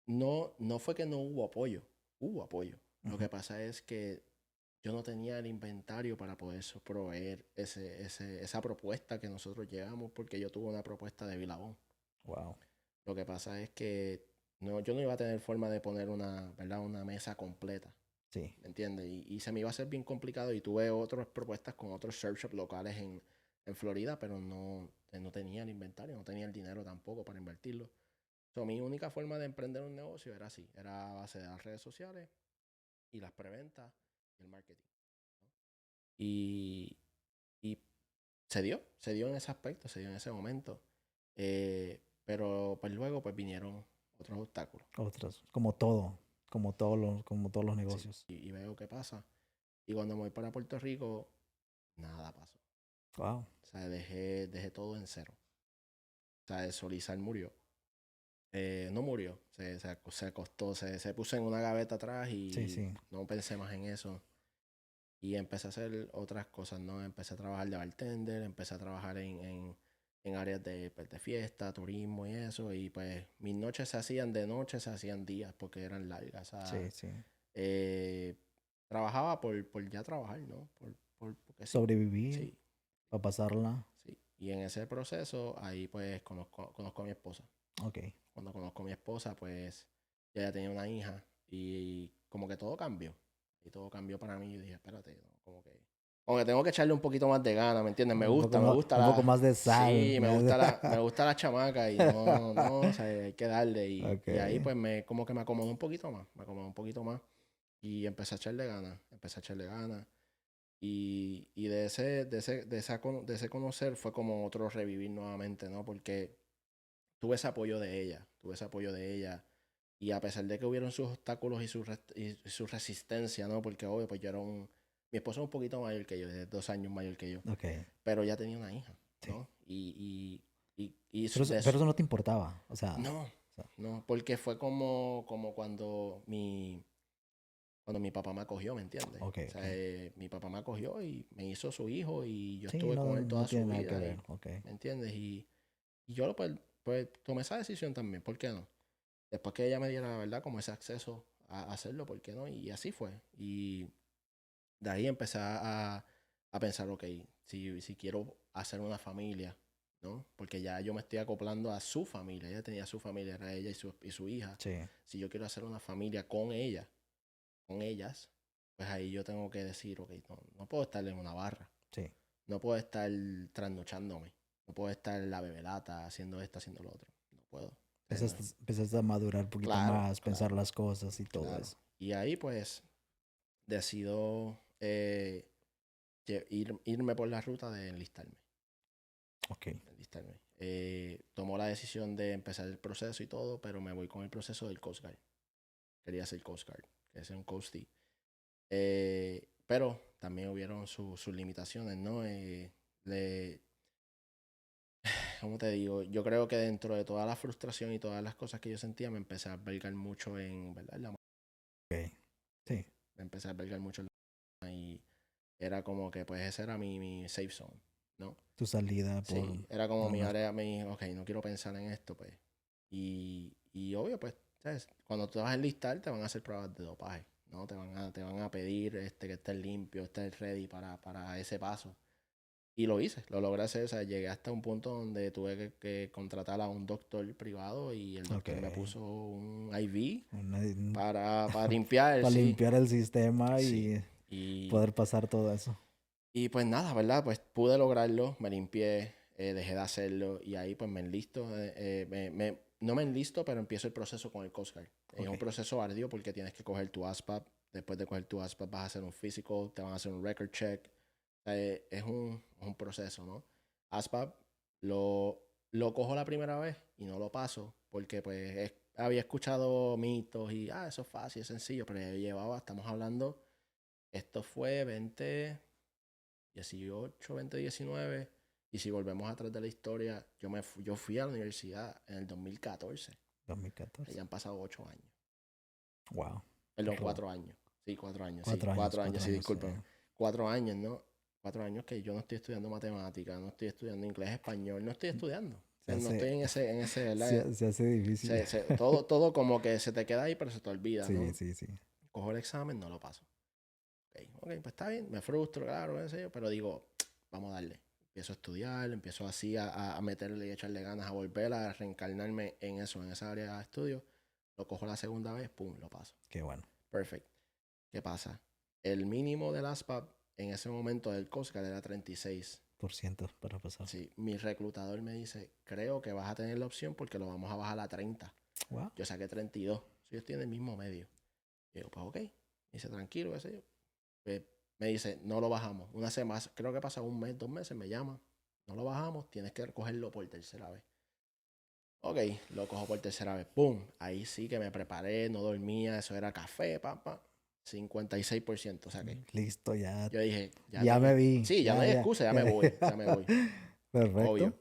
No fue que no hubo apoyo, hubo apoyo. Lo que pasa es que yo no tenía el inventario para poder proveer esa propuesta que nosotros llevamos, porque yo tuve una propuesta de Billabong. Wow. Lo que pasa es que yo no iba a tener forma de poner ¿verdad? Una mesa completa, Sí. ¿me entiendes? Y se me iba a hacer bien complicado y tuve otras propuestas con otros surf shops locales en Florida, pero no tenía el inventario, no tenía el dinero tampoco para invertirlo. So, mi única forma de emprender un negocio era así, era a base de las redes sociales y las preventas y el marketing, ¿no? Y, y se dio en ese aspecto, se dio en ese momento. Pero pues luego pues vinieron otros obstáculos. Otros, como todos los Sí, negocios. y veo qué pasa. Y cuando me voy para Puerto Rico, nada pasó. Wow. O sea, dejé todo en cero. O sea, Solizar murió. No murió, se acostó, se puso en una gaveta atrás Sí, y sí. no pensé más en eso. Y empecé a hacer otras cosas, ¿no? Empecé a trabajar de bartender, empecé a trabajar en áreas pues, de fiesta, turismo y eso. Y pues mis noches se hacían de noche, se hacían días porque eran largas. O Sí, sea, sí. trabajaba por ya trabajar, ¿no? Porque sí, Sobrevivir sí, para pasarla. sí. Y en ese proceso, ahí pues conozco a mi esposa. Ok. Cuando conozco a mi esposa, pues ya tenía una hija y como que todo cambió. Y todo cambió para mí. Y dije, espérate, ¿no? Como que tengo que echarle un poquito más de gana, ¿me entiendes? Me gusta Un poco la... más de sal. Sí, me gusta la chamaca y no, o sea, hay que darle. Ok. Y ahí pues como que me acomodó un poquito más, me acomodó un poquito más. Y empecé a echarle ganas, empecé a echarle ganas. Y de ese conocer fue como otro revivir nuevamente, ¿no? Porque tuve ese apoyo de ella, tuve ese apoyo de ella. Y a pesar de que hubieron sus obstáculos y su resistencia, ¿no? Porque obvio, pues yo era mi esposo es un poquito mayor que yo, es 2 años mayor que yo. Ok. Pero ya tenía una hija, Sí. ¿no? Y Pero eso no te importaba. O sea, no, no, porque fue como cuando mi papá me acogió, ¿me entiendes? ok, O sea, ok. mi papá me acogió y me hizo su hijo y yo Sí, estuve no, con él no toda su tiene nada que vida, ver. Ok. ¿me entiendes? Y yo pues tomé esa decisión también, ¿por qué no? Después que ella me diera, ¿verdad? Como ese acceso a hacerlo, ¿por qué no? Y así fue. Y de ahí empecé a pensar, ok, si quiero hacer una familia, ¿no? Porque ya yo me estoy acoplando a su familia. Ella tenía su familia, era ella y su hija. Sí. Si yo quiero hacer una familia con ella, con ellas, pues ahí yo tengo que decir, ok, no puedo estar en una barra. Sí. No puedo estar trasnochándome. No puedo estar en la bebelata haciendo esto, haciendo lo otro. No puedo. O sea, Empezaste a madurar un poquito claro, más, pensar claro, las cosas y todo claro. eso. Y ahí pues decido irme por la ruta de enlistarme. Ok. enlistarme. Tomó la decisión de empezar el proceso y todo, pero me voy con el proceso del Coast Guard. Quería ser Coast Guard, quería ser un Coastie. Pero también hubieron sus limitaciones, ¿no? ¿Cómo te digo? Yo creo que dentro de toda la frustración y todas las cosas que yo sentía, me empecé a albergar mucho ¿verdad? Ok. Sí. Me empecé a albergar mucho en y era como que pues ese era mi safe zone, ¿no? Tu salida Sí, era como por mi una... área, ok, no quiero pensar en esto, pues. Y obvio, pues, ¿sabes? Cuando te vas a enlistar, te van a hacer pruebas de dopaje, ¿no? Te van a pedir que estés limpio, estés ready para ese paso. Y lo hice, lo logré hacer, o sea, llegué hasta un punto donde tuve que contratar a un doctor privado y el Ok. doctor me puso un IV Una- para limpiar, para sí. limpiar el sistema Sí. y Y, poder pasar todo eso. y pues nada, ¿verdad? Pues pude lograrlo, me limpié, dejé de hacerlo y ahí pues me enlisto. No me enlisto, pero empiezo el proceso con el Coast Guard. Es un Ok. proceso arduo porque tienes que coger tu ASPAP. Después de coger tu ASPAP vas a hacer un physical, te van a hacer un record check. Es un proceso, ¿no? ASPAP lo cojo la primera vez y no lo paso porque pues había escuchado mitos y eso es fácil, es sencillo, pero ya llevaba, estamos hablando Esto fue 2018, 2019. Y si volvemos atrás de la historia, yo fui a la universidad en el 2014. 2014. Ya han pasado 8 años. Wow. Perdón, 4 años. Sí, 4 años. 4 años, sí, disculpen. sí. 4 años, ¿no? 4 años que yo no estoy estudiando matemáticas, no estoy estudiando inglés, español, no estoy estudiando. Se No hace, estoy en ese se hace difícil. todo como que se te queda ahí, pero se te olvida, Sí, ¿no? sí, sí. Cojo el examen, no lo paso. Ok, pues está bien, me frustro, claro, qué sé yo, pero digo, vamos a darle. Empiezo a estudiar, empiezo así a meterle y echarle ganas, a volver a reencarnarme en eso, en esa área de estudio. Lo cojo la segunda vez, pum, lo paso. Qué bueno. Perfecto. ¿Qué pasa? El mínimo del ASPAP en ese momento del COSCAR era 36%. Para pasar. Sí, mi reclutador me dice, creo que vas a tener la opción porque lo vamos a bajar a 30. Wow. Yo saqué 32. Yo estoy en el mismo medio. Y digo, pues ok. Me dice, tranquilo, qué sé yo. Pues, me dice, no lo bajamos. Una semana, creo que pasa un mes, 2 meses, me llama. No lo bajamos, tienes que recogerlo por tercera vez. Ok, lo cojo por tercera vez. ¡Pum! Ahí sí que me preparé, no dormía, eso era café, papá. 56% saqué. Listo, ya. Yo dije, Ya me vi. Sí, ya no hay excusa, ya me voy, ya me voy. Perfecto. Obvio.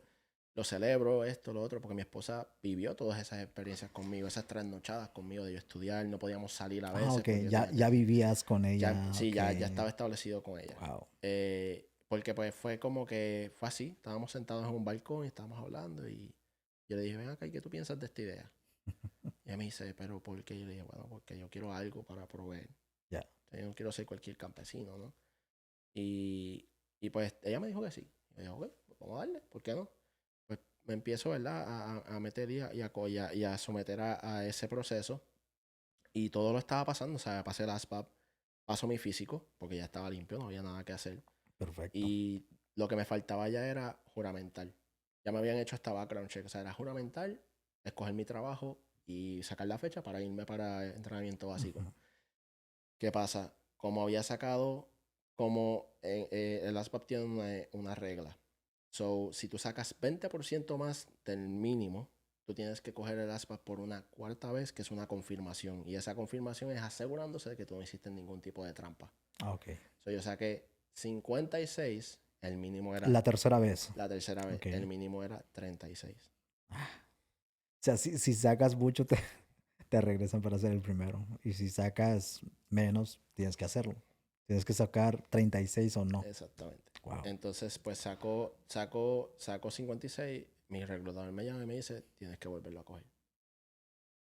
Lo celebro, esto, lo otro, porque mi esposa vivió todas esas experiencias conmigo, esas trasnochadas conmigo de yo estudiar, no podíamos salir a veces. Ok, ya vivías con ella. Sí, okay. ya estaba establecido con ella. Wow. Porque pues fue como que fue así, estábamos sentados en un balcón y estábamos hablando y yo le dije, ven acá, ¿y qué tú piensas de esta idea? Y ella me dice, ¿pero por qué? Yo le dije, bueno, porque yo quiero algo para proveer. Ya. Yo no quiero ser cualquier campesino, ¿no? Y pues ella me dijo que sí. Y yo dije, ok, pues vamos a darle, ¿por qué no? Pues me empiezo, ¿verdad? A meter y a someter a ese proceso. Y todo lo estaba pasando, o sea, pasé el ASPAP, paso mi físico, porque ya estaba limpio, no había nada que hacer. Perfecto. Y lo que me faltaba ya era juramental. Ya me habían hecho hasta background check, o sea, era juramental, escoger mi trabajo y sacar la fecha para irme para entrenamiento básico. Uh-huh. ¿Qué pasa? Como había sacado, el ASPAP tiene una regla. So, si tú sacas 20% más del mínimo, tú tienes que coger el ASPAP por una cuarta vez, que es una confirmación. Y esa confirmación es asegurándose de que tú no hiciste ningún tipo de trampa. Ok. So, yo saqué 56, el mínimo era... La tercera vez. La tercera vez, Okay. el mínimo era 36. O sea, si sacas mucho, te regresan para hacer el primero. Y si sacas menos, tienes que hacerlo. Tienes que sacar 36 o no. Exactamente. Wow. Entonces, pues saco 56. Mi reclutador me llama y me dice, tienes que volverlo a coger.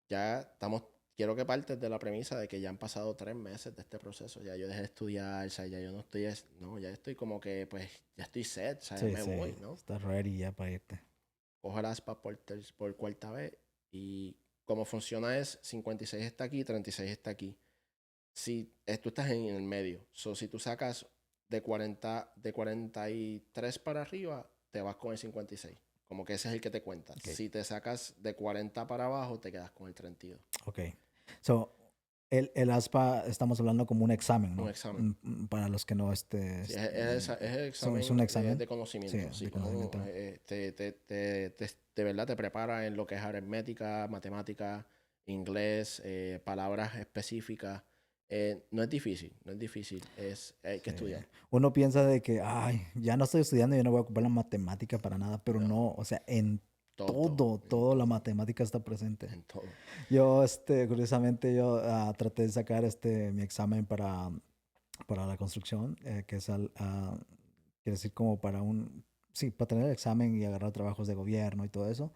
Ya estamos, quiero que partes de la premisa de que ya han pasado 3 meses de este proceso. Ya yo dejé de estudiar, o sea, ya yo no estoy, ya estoy como que, pues, ya estoy set, o sea, ya me voy, ¿no? Estás ready ya para irte. Cojo el ASPA por cuarta vez y como funciona es 56 está aquí, 36 está aquí. Si tú estás en el medio, si tú sacas de 43 para arriba, te vas con el 56. Como que ese es el que te cuenta. Okay. Si te sacas de 40 para abajo, te quedas con el 32. Ok. So, el ASPA estamos hablando como un examen, ¿no? Un examen. Para los que no Sí, es el examen, es un examen de conocimiento. Sí, de conocimiento. De verdad te prepara en lo que es aritmética, matemática, inglés, palabras específicas. No es difícil, hay que estudiar. Uno piensa de que, ay, ya no estoy estudiando, yo no voy a ocupar la matemática para nada, pero no, o sea, en todo la matemática está presente. En todo. Yo, curiosamente, yo traté de sacar mi examen para la construcción, que es quiere decir como para para tener el examen y agarrar trabajos de gobierno y todo eso,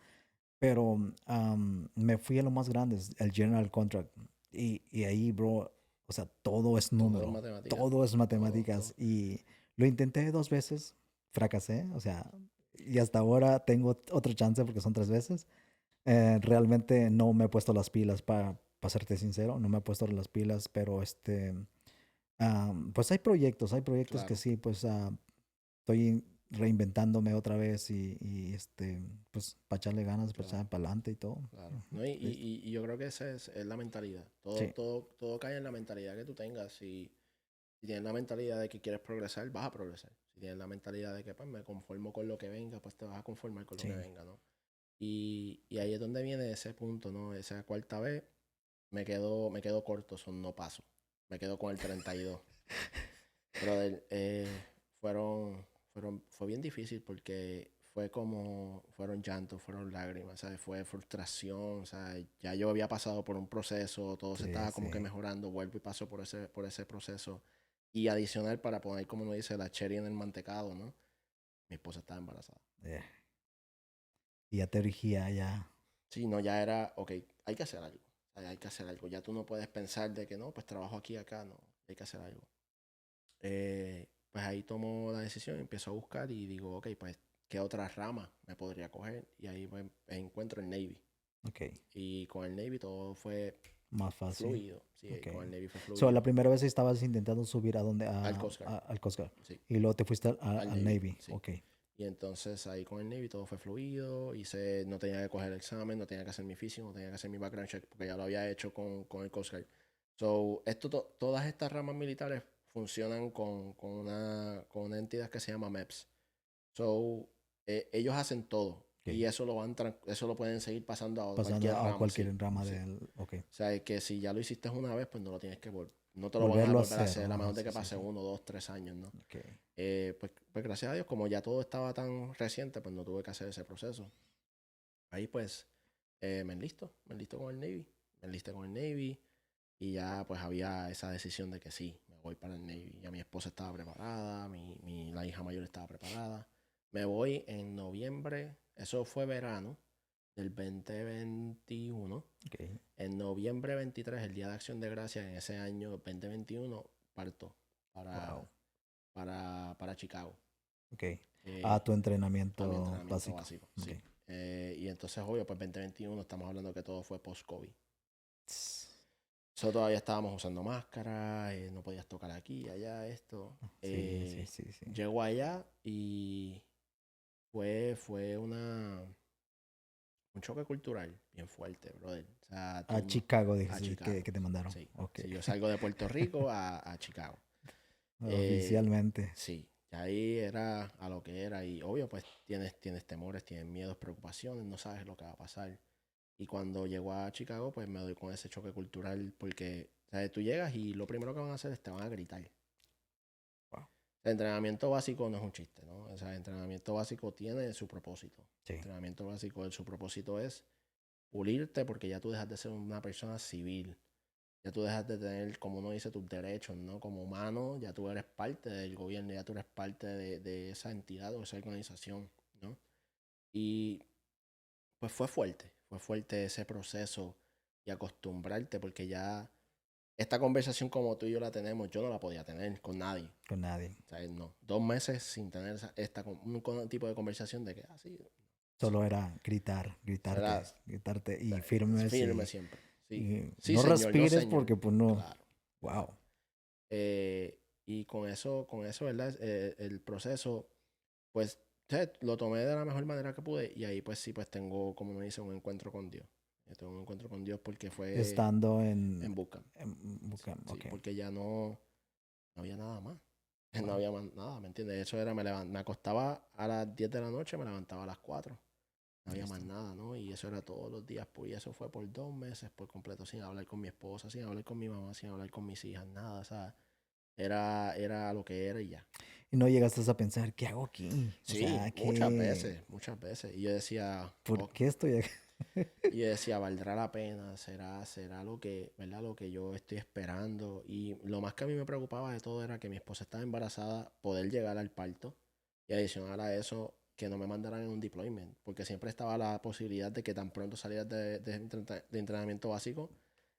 pero me fui a lo más grande, el General Contract, y ahí, bro, o sea, todo es número, todo es matemáticas, todo. Y lo intenté 2 veces, fracasé, o sea, y hasta ahora tengo otra chance porque son 3 veces. Realmente no me he puesto las pilas, para serte sincero, no me he puesto las pilas, pero pues hay proyectos Claro. que sí, pues estoy reinventándome otra vez y pues para echarle ganas, para echar para adelante y todo. Claro. ¿No? Y yo creo que esa es la mentalidad. Todo cae en la mentalidad que tú tengas. Si tienes la mentalidad de que quieres progresar, vas a progresar. Si tienes la mentalidad de que pues, me conformo con lo que venga, pues te vas a conformar con lo que venga, ¿no? Y ahí es donde viene ese punto, ¿no? Esa cuarta vez me quedo corto, no paso. Me quedo con el 32. Brother, fue bien difícil porque fueron llantos, fueron lágrimas, ¿sabes? Fue frustración, ¿sabes? Ya yo había pasado por un proceso, todo se Sí, estaba como que sí. mejorando, vuelvo y paso por ese proceso. Y adicional para poner, como uno dice, la cherry en el mantecado, ¿no? Mi esposa estaba embarazada. Eh, y ya te urgía, ya. Sí, no, ya era, ok, hay que hacer algo. Hay que hacer algo. Ya tú no puedes pensar de que no, pues trabajo aquí, acá, no, hay que hacer algo. Pues ahí tomo la decisión, empiezo a buscar y digo, ok, pues, ¿qué otra rama me podría coger? Y ahí pues, encuentro el Navy. Ok. Y con el Navy todo fue Más fácil. fluido. Sí, Ok. con el Navy fue So, la fluido. primera vez estabas intentando subir a dónde? Al Coast Guard, Al Coast Guard. sí, Y luego te fuiste al al Navy, Navy. sí. Ok. Y entonces ahí con el Navy todo fue fluido. No tenía que coger el examen, no tenía que hacer mi físico, no tenía que hacer mi background check porque ya lo había hecho con el Coast Guard. So, todas estas ramas militares funcionan con una entidad que se llama MEPS. So, ellos hacen todo. Ok. Y eso lo pueden seguir pasando a Pasando cualquier a rama, sí. cualquier rama Sí. del... Ok. O sea, es que si ya lo hiciste una vez, pues no lo tienes que no te lo van a Volverlo a volver a hacer. hacer, a Oh, menos de sí, que sí, pase sí. 1, 2, 3 años, ¿no? Ok. Pues gracias a Dios, como ya todo estaba tan reciente, pues no tuve que hacer ese proceso. Ahí pues me enlisto con el Navy, me enlisté con el Navy y ya pues había esa decisión de que sí, me voy para el Navy. Ya mi esposa estaba preparada, la hija mayor estaba preparada. Me voy en noviembre, eso fue verano del 2021. Ok. En noviembre 23, el Día de Acción de Gracias, en ese año 2021, parto Wow. para, para Chicago. Ok. A Eh, tu a mi entrenamiento entrenamiento básico. básico, Ok. sí. Y entonces, obvio, pues 2021 estamos hablando que todo fue post-COVID. Tss. Nosotros todavía estábamos usando máscara, no podías tocar aquí, allá, esto. Sí, sí, sí, sí. Llego allá y fue un choque cultural bien fuerte, brother. O sea, A tú no. Chicago, A dijiste Chicago. que te mandaron. Sí. Ok. Sí, yo salgo de Puerto Rico a Chicago. Eh, Oficialmente. sí, y ahí era a lo que era. Y obvio, pues tienes temores, tienes miedos, preocupaciones, no sabes lo que va a pasar. Y cuando llego a Chicago, pues me doy con ese choque cultural porque, ¿sabes? Tú llegas y lo primero que van a hacer es te van a gritar. Wow. El entrenamiento básico no es un chiste, ¿no? O sea, el entrenamiento básico tiene su propósito. El Sí. entrenamiento básico, su propósito es pulirte porque ya tú dejas de ser una persona civil. Ya tú dejas de tener, como uno dice, tus derechos, ¿no? Como humano, ya tú eres parte del gobierno, ya tú eres parte de esa entidad o esa organización, ¿no? Y pues fue fuerte ese proceso y acostumbrarte porque ya esta conversación como tú y yo la tenemos, yo no la podía tener con nadie. Con nadie. O sea, no, 2 meses sin tener un tipo de conversación de que así, Solo era gritar, será gritarte y firmes firme siempre. Sí, y sí, no señor, no, respires señor. porque pues no. Claro, Wow. claro. Y con eso, ¿verdad? El proceso, pues, lo tomé de la mejor manera que pude y ahí pues sí, pues tengo, como me dice, un encuentro con Dios. Tengo un encuentro con Dios porque fue Estando en Bootcamp. en Bootcamp, Sí, ok. porque ya no había nada más. No Wow. había más nada, ¿me entiendes? Eso era, me acostaba a las 10 de la noche, me levantaba a las 4. No había más Listo. nada, ¿no? Y eso era todos los días, pues, y eso fue por 2 meses por completo, sin hablar con mi esposa, sin hablar con mi mamá, sin hablar con mis hijas, nada, o sea, era lo que era y ya. Y no llegaste a pensar, ¿qué hago aquí? O Sí, sea, ¿qué? muchas veces. Y yo decía, ¿Por oh, qué estoy aquí? y yo decía, ¿valdrá la pena? ¿Será lo que, ¿verdad? Lo que yo estoy esperando? Y lo más que a mí me preocupaba de todo era que mi esposa estaba embarazada, poder llegar al parto y adicional a eso, que no me mandaran en un deployment, porque siempre estaba la posibilidad de que tan pronto salieras de entrenamiento básico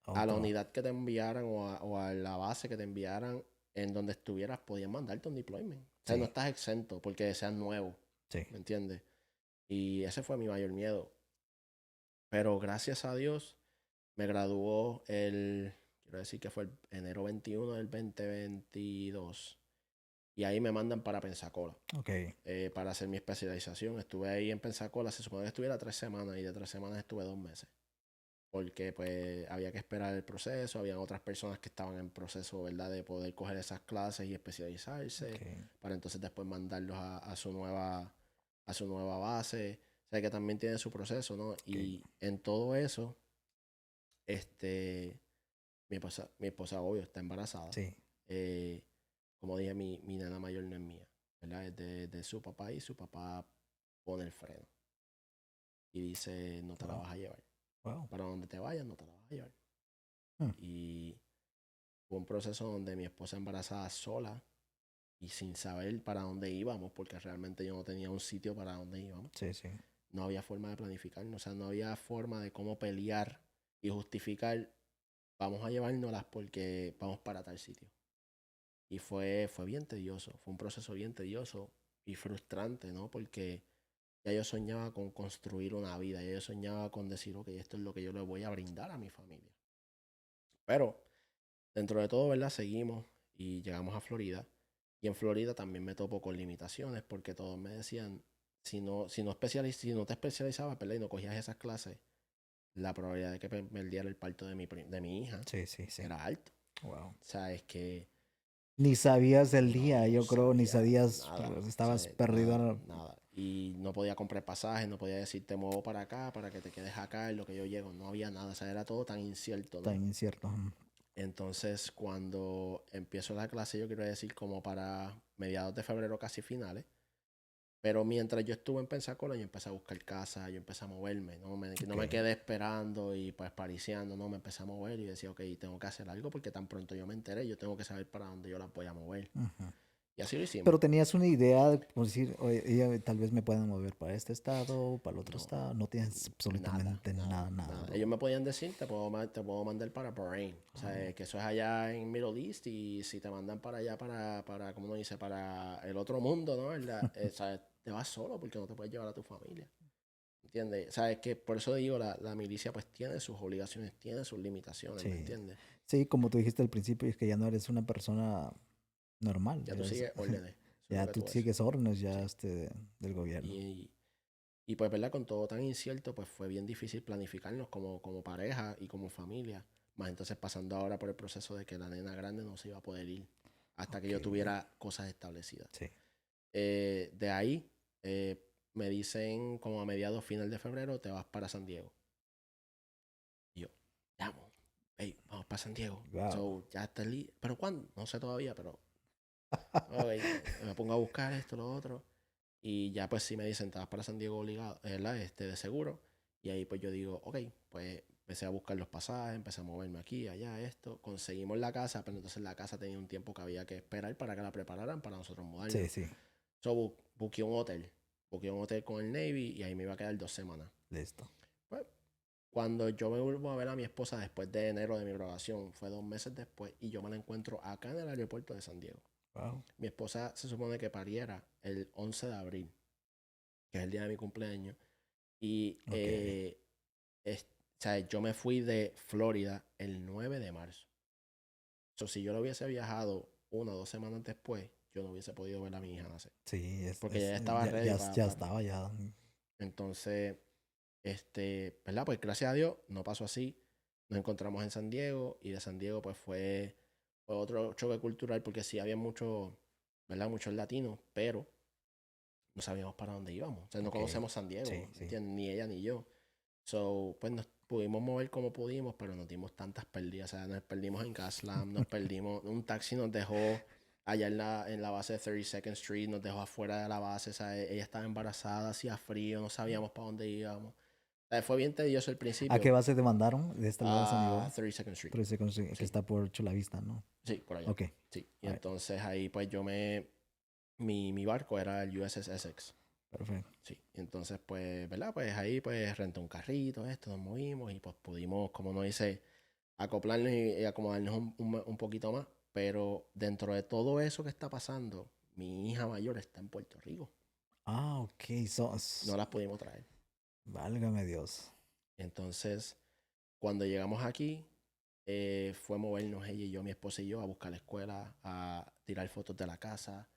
a la Auto. unidad que te enviaran o a la base que te enviaran en donde estuvieras, podían mandarte un deployment. O sea, no Sí, estás exento porque seas nuevo, sí. ¿me entiendes? Y ese fue mi mayor miedo. Pero gracias a Dios me graduó quiero decir que fue el enero 21 del 2022. Y ahí me mandan para Pensacola, Ok. para hacer mi especialización. Estuve ahí en Pensacola, se supone que estuviera 3 semanas y de 3 semanas estuve 2 meses. Porque pues había que esperar el proceso, habían otras personas que estaban en proceso, ¿verdad? De poder coger esas clases y especializarse, Ok. para entonces después mandarlos a su nueva base. O sea que también tiene su proceso, ¿no? Ok. Y en todo eso, este, mi esposa obvio, está embarazada. Sí. Eh, como dije, mi nena mayor no es mía, ¿verdad? Es de su papá y su papá pone el freno y dice, no te la Wow. vas a llevar. Wow. Para donde te vayas, no te la vas a llevar. Hmm. Y fue un proceso donde mi esposa embarazada sola y sin saber para dónde íbamos, porque realmente yo no tenía un sitio para dónde íbamos. Sí, sí. No había forma de planificarnos, o sea, no había forma de cómo pelear y justificar, vamos a llevárnoslas porque vamos para tal sitio. Y fue bien tedioso, fue un proceso bien tedioso y frustrante, ¿no? Porque ya yo soñaba con construir una vida, ya yo soñaba con decir, ok, esto es lo que yo le voy a brindar a mi familia. Pero dentro de todo, ¿verdad? Seguimos y llegamos a Florida. Y en Florida también me topo con limitaciones porque todos me decían, si no te especializabas, ¿verdad? Y no cogías esas clases, la probabilidad de que perdiera el parto de mi hija Sí, sí, sí. era alto. Wow. O sea, es que Ni sabías el día, no yo creo, ni sabía sabías, nada. O estabas sea, perdido. nada, nada. Y no podía comprar pasajes, no podía decir te muevo para acá, para que te quedes acá en lo que yo llego. No había nada. O sea, era todo tan incierto, ¿no? Tan incierto. Entonces, cuando empiezo la clase, yo quiero decir como para mediados de febrero, casi finales. Pero mientras yo estuve en Pensacola, yo empecé a buscar casa, yo empecé a moverme, no me Ok. quedé esperando y pues pariciando, no, me empecé a mover y decía, ok, tengo que hacer algo porque tan pronto yo me enteré, yo tengo que saber para dónde yo las voy a mover. Ujú. Y así lo hicimos. Pero tenías una idea de por decir, oye, ella tal vez me puedan mover para este estado, para el otro No, estado. No tienes nada, absolutamente nada, nada, nada, nada. bro. Ellos me podían decir, te puedo mandar para Bahrein. O Oh, sea, que eso es allá en Middle East y si te mandan para allá, como uno dice, para el otro mundo, ¿no? O sea, te vas solo porque no te puedes llevar a tu familia. ¿Entiendes? O sea, es que por eso digo, la milicia pues tiene sus obligaciones, tiene sus limitaciones, ¿me sí. entiendes? Sí, como tú dijiste al principio, es que ya no eres una persona normal. Ya tú sigues órdenes, eso es lo Ya que tú tú haces. sigues órdenes ya Sí. del gobierno. Y, y pues, ¿verdad? Con todo tan incierto, pues fue bien difícil planificarnos como pareja y como familia. Más entonces pasando ahora por el proceso de que la nena grande no se iba a poder ir hasta que Ok, yo tuviera cosas establecidas. sí. De ahí me dicen como a mediados, final de febrero, te vas para San Diego. Y yo, vamos, hey, vamos para San Diego. Wow. So, ya está listo. ¿Pero cuándo? No sé todavía, pero okay, me pongo a buscar esto, lo otro. Y ya pues sí me dicen, te vas para San Diego obligado, ¿verdad? De seguro. Y ahí pues yo digo, ok, pues empecé a buscar los pasajes, empecé a moverme aquí, allá, esto. Conseguimos la casa, pero entonces la casa tenía un tiempo que había que esperar para que la prepararan para nosotros Sí, mudarnos. sí. So, busqué un hotel. Busqué un hotel con el Navy y ahí me iba a quedar 2 semanas. Listo. Pues cuando yo me vuelvo a ver a mi esposa después de enero de mi graduación, fue 2 meses después, y yo me la encuentro acá en el aeropuerto de San Diego. Wow. Mi esposa se supone que pariera el 11 de abril, que es el día de mi cumpleaños, y Ok. o sea, yo me fui de Florida el 9 de marzo. So, si yo lo hubiese viajado 1 o 2 semanas después, yo no hubiese podido ver a mi hija nacer, Sí, porque ya estaba ready para... ya estaba ya. Entonces, ¿verdad? Pues gracias a Dios no pasó así. Nos encontramos en San Diego y de San Diego pues fue otro choque cultural porque sí había mucho, ¿verdad? Muchos latinos, pero no sabíamos para dónde íbamos. O sea, no Ok. conocemos San Diego, Sí, ¿me sí. entiendes? Ni ella ni yo. So, pues nos pudimos mover como pudimos, pero nos dimos tantas pérdidas. O sea, nos perdimos en Gaslam, nos perdimos. Un taxi nos dejó allá en la base de 32nd Street, nos dejó afuera de la base. O sea, ella estaba embarazada, hacía frío, no sabíamos para dónde íbamos. O sea, fue bien tedioso al ¿A qué principio. base te mandaron de este lado de San A Diego? 32nd Street. 13 que Sí, está por Chulavista, ¿no? sí, por allá. Ok. Sí. Y Alright. entonces ahí pues mi barco era el USS Essex. Perfecto. Sí, entonces pues, ¿verdad? Pues ahí pues renté un carrito, nos movimos y pues pudimos, como uno dice, acoplarnos y acomodarnos un poquito más. Pero dentro de todo eso que está pasando, mi hija mayor está en Puerto Rico. Ah, ok. No las pudimos traer. Válgame Dios. Entonces, cuando llegamos aquí, fue movernos ella y yo, mi esposa y yo, a buscar la escuela, a tirar fotos de la casa,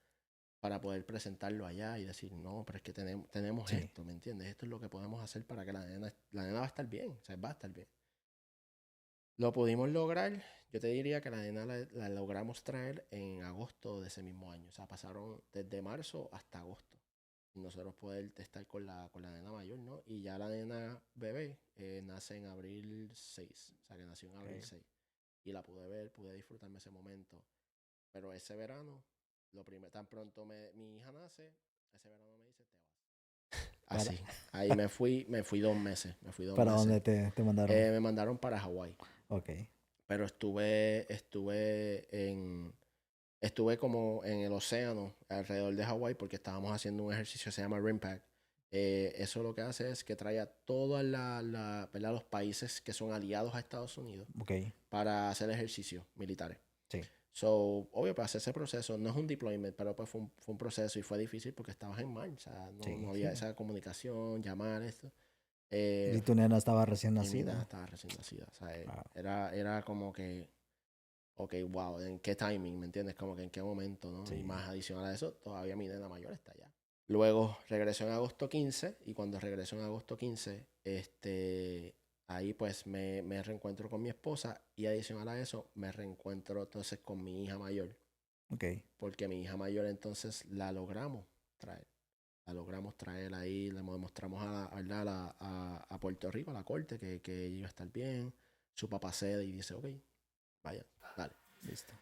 para poder presentarlo allá y decir, no, pero es que tenemos Sí. esto, ¿me entiendes? Esto es lo que podemos hacer para que la nena va a estar bien, o sea, va a estar bien. Lo pudimos lograr, yo te diría que la nena la logramos traer en agosto de ese mismo año, o sea, pasaron desde marzo hasta agosto. Y nosotros poder estar con la nena mayor, ¿no? Y ya la nena bebé nace en abril 6, o sea, que nació en abril Ok. 6. Y la pude ver, pude disfrutarme ese momento. Pero ese verano Tan pronto mi hija nace, ese verano me dice, te vas. Para, Así. Ahí me fui 2 meses. Me fui 2 ¿para meses. dónde te mandaron? Me mandaron para Hawái. Ok. Pero estuve como en el océano alrededor de Hawái porque estábamos haciendo un ejercicio que se llama RIMPAC. Eso lo que hace es que trae a todos ¿verdad? Los países que son aliados a Estados Unidos Ok. para hacer ejercicios militares. Sí. So, obvio, para hacer ese proceso, no es un deployment, pero pues fue un proceso y fue difícil porque estabas en mar, o sea, Sí, no había sí. esa comunicación, llamar, esto. Y tu nena estaba recién Y mi nena nacida. estaba recién nacida, o sea, Wow. era como que, ok, wow, ¿en qué timing, me entiendes? Como que en qué momento, ¿no? Y Sí. más adicional a eso, todavía mi nena mayor está allá. Luego regresó en agosto 15 y cuando regresó en agosto 15, ahí pues me reencuentro con mi esposa y adicional a eso me reencuentro entonces con mi hija mayor. Ok. Porque mi hija mayor entonces la logramos traer. La logramos traer ahí, le demostramos a Puerto Rico, a la corte, que ella iba a estar bien. Su papá cede y dice, ok, vaya, dale. Listo.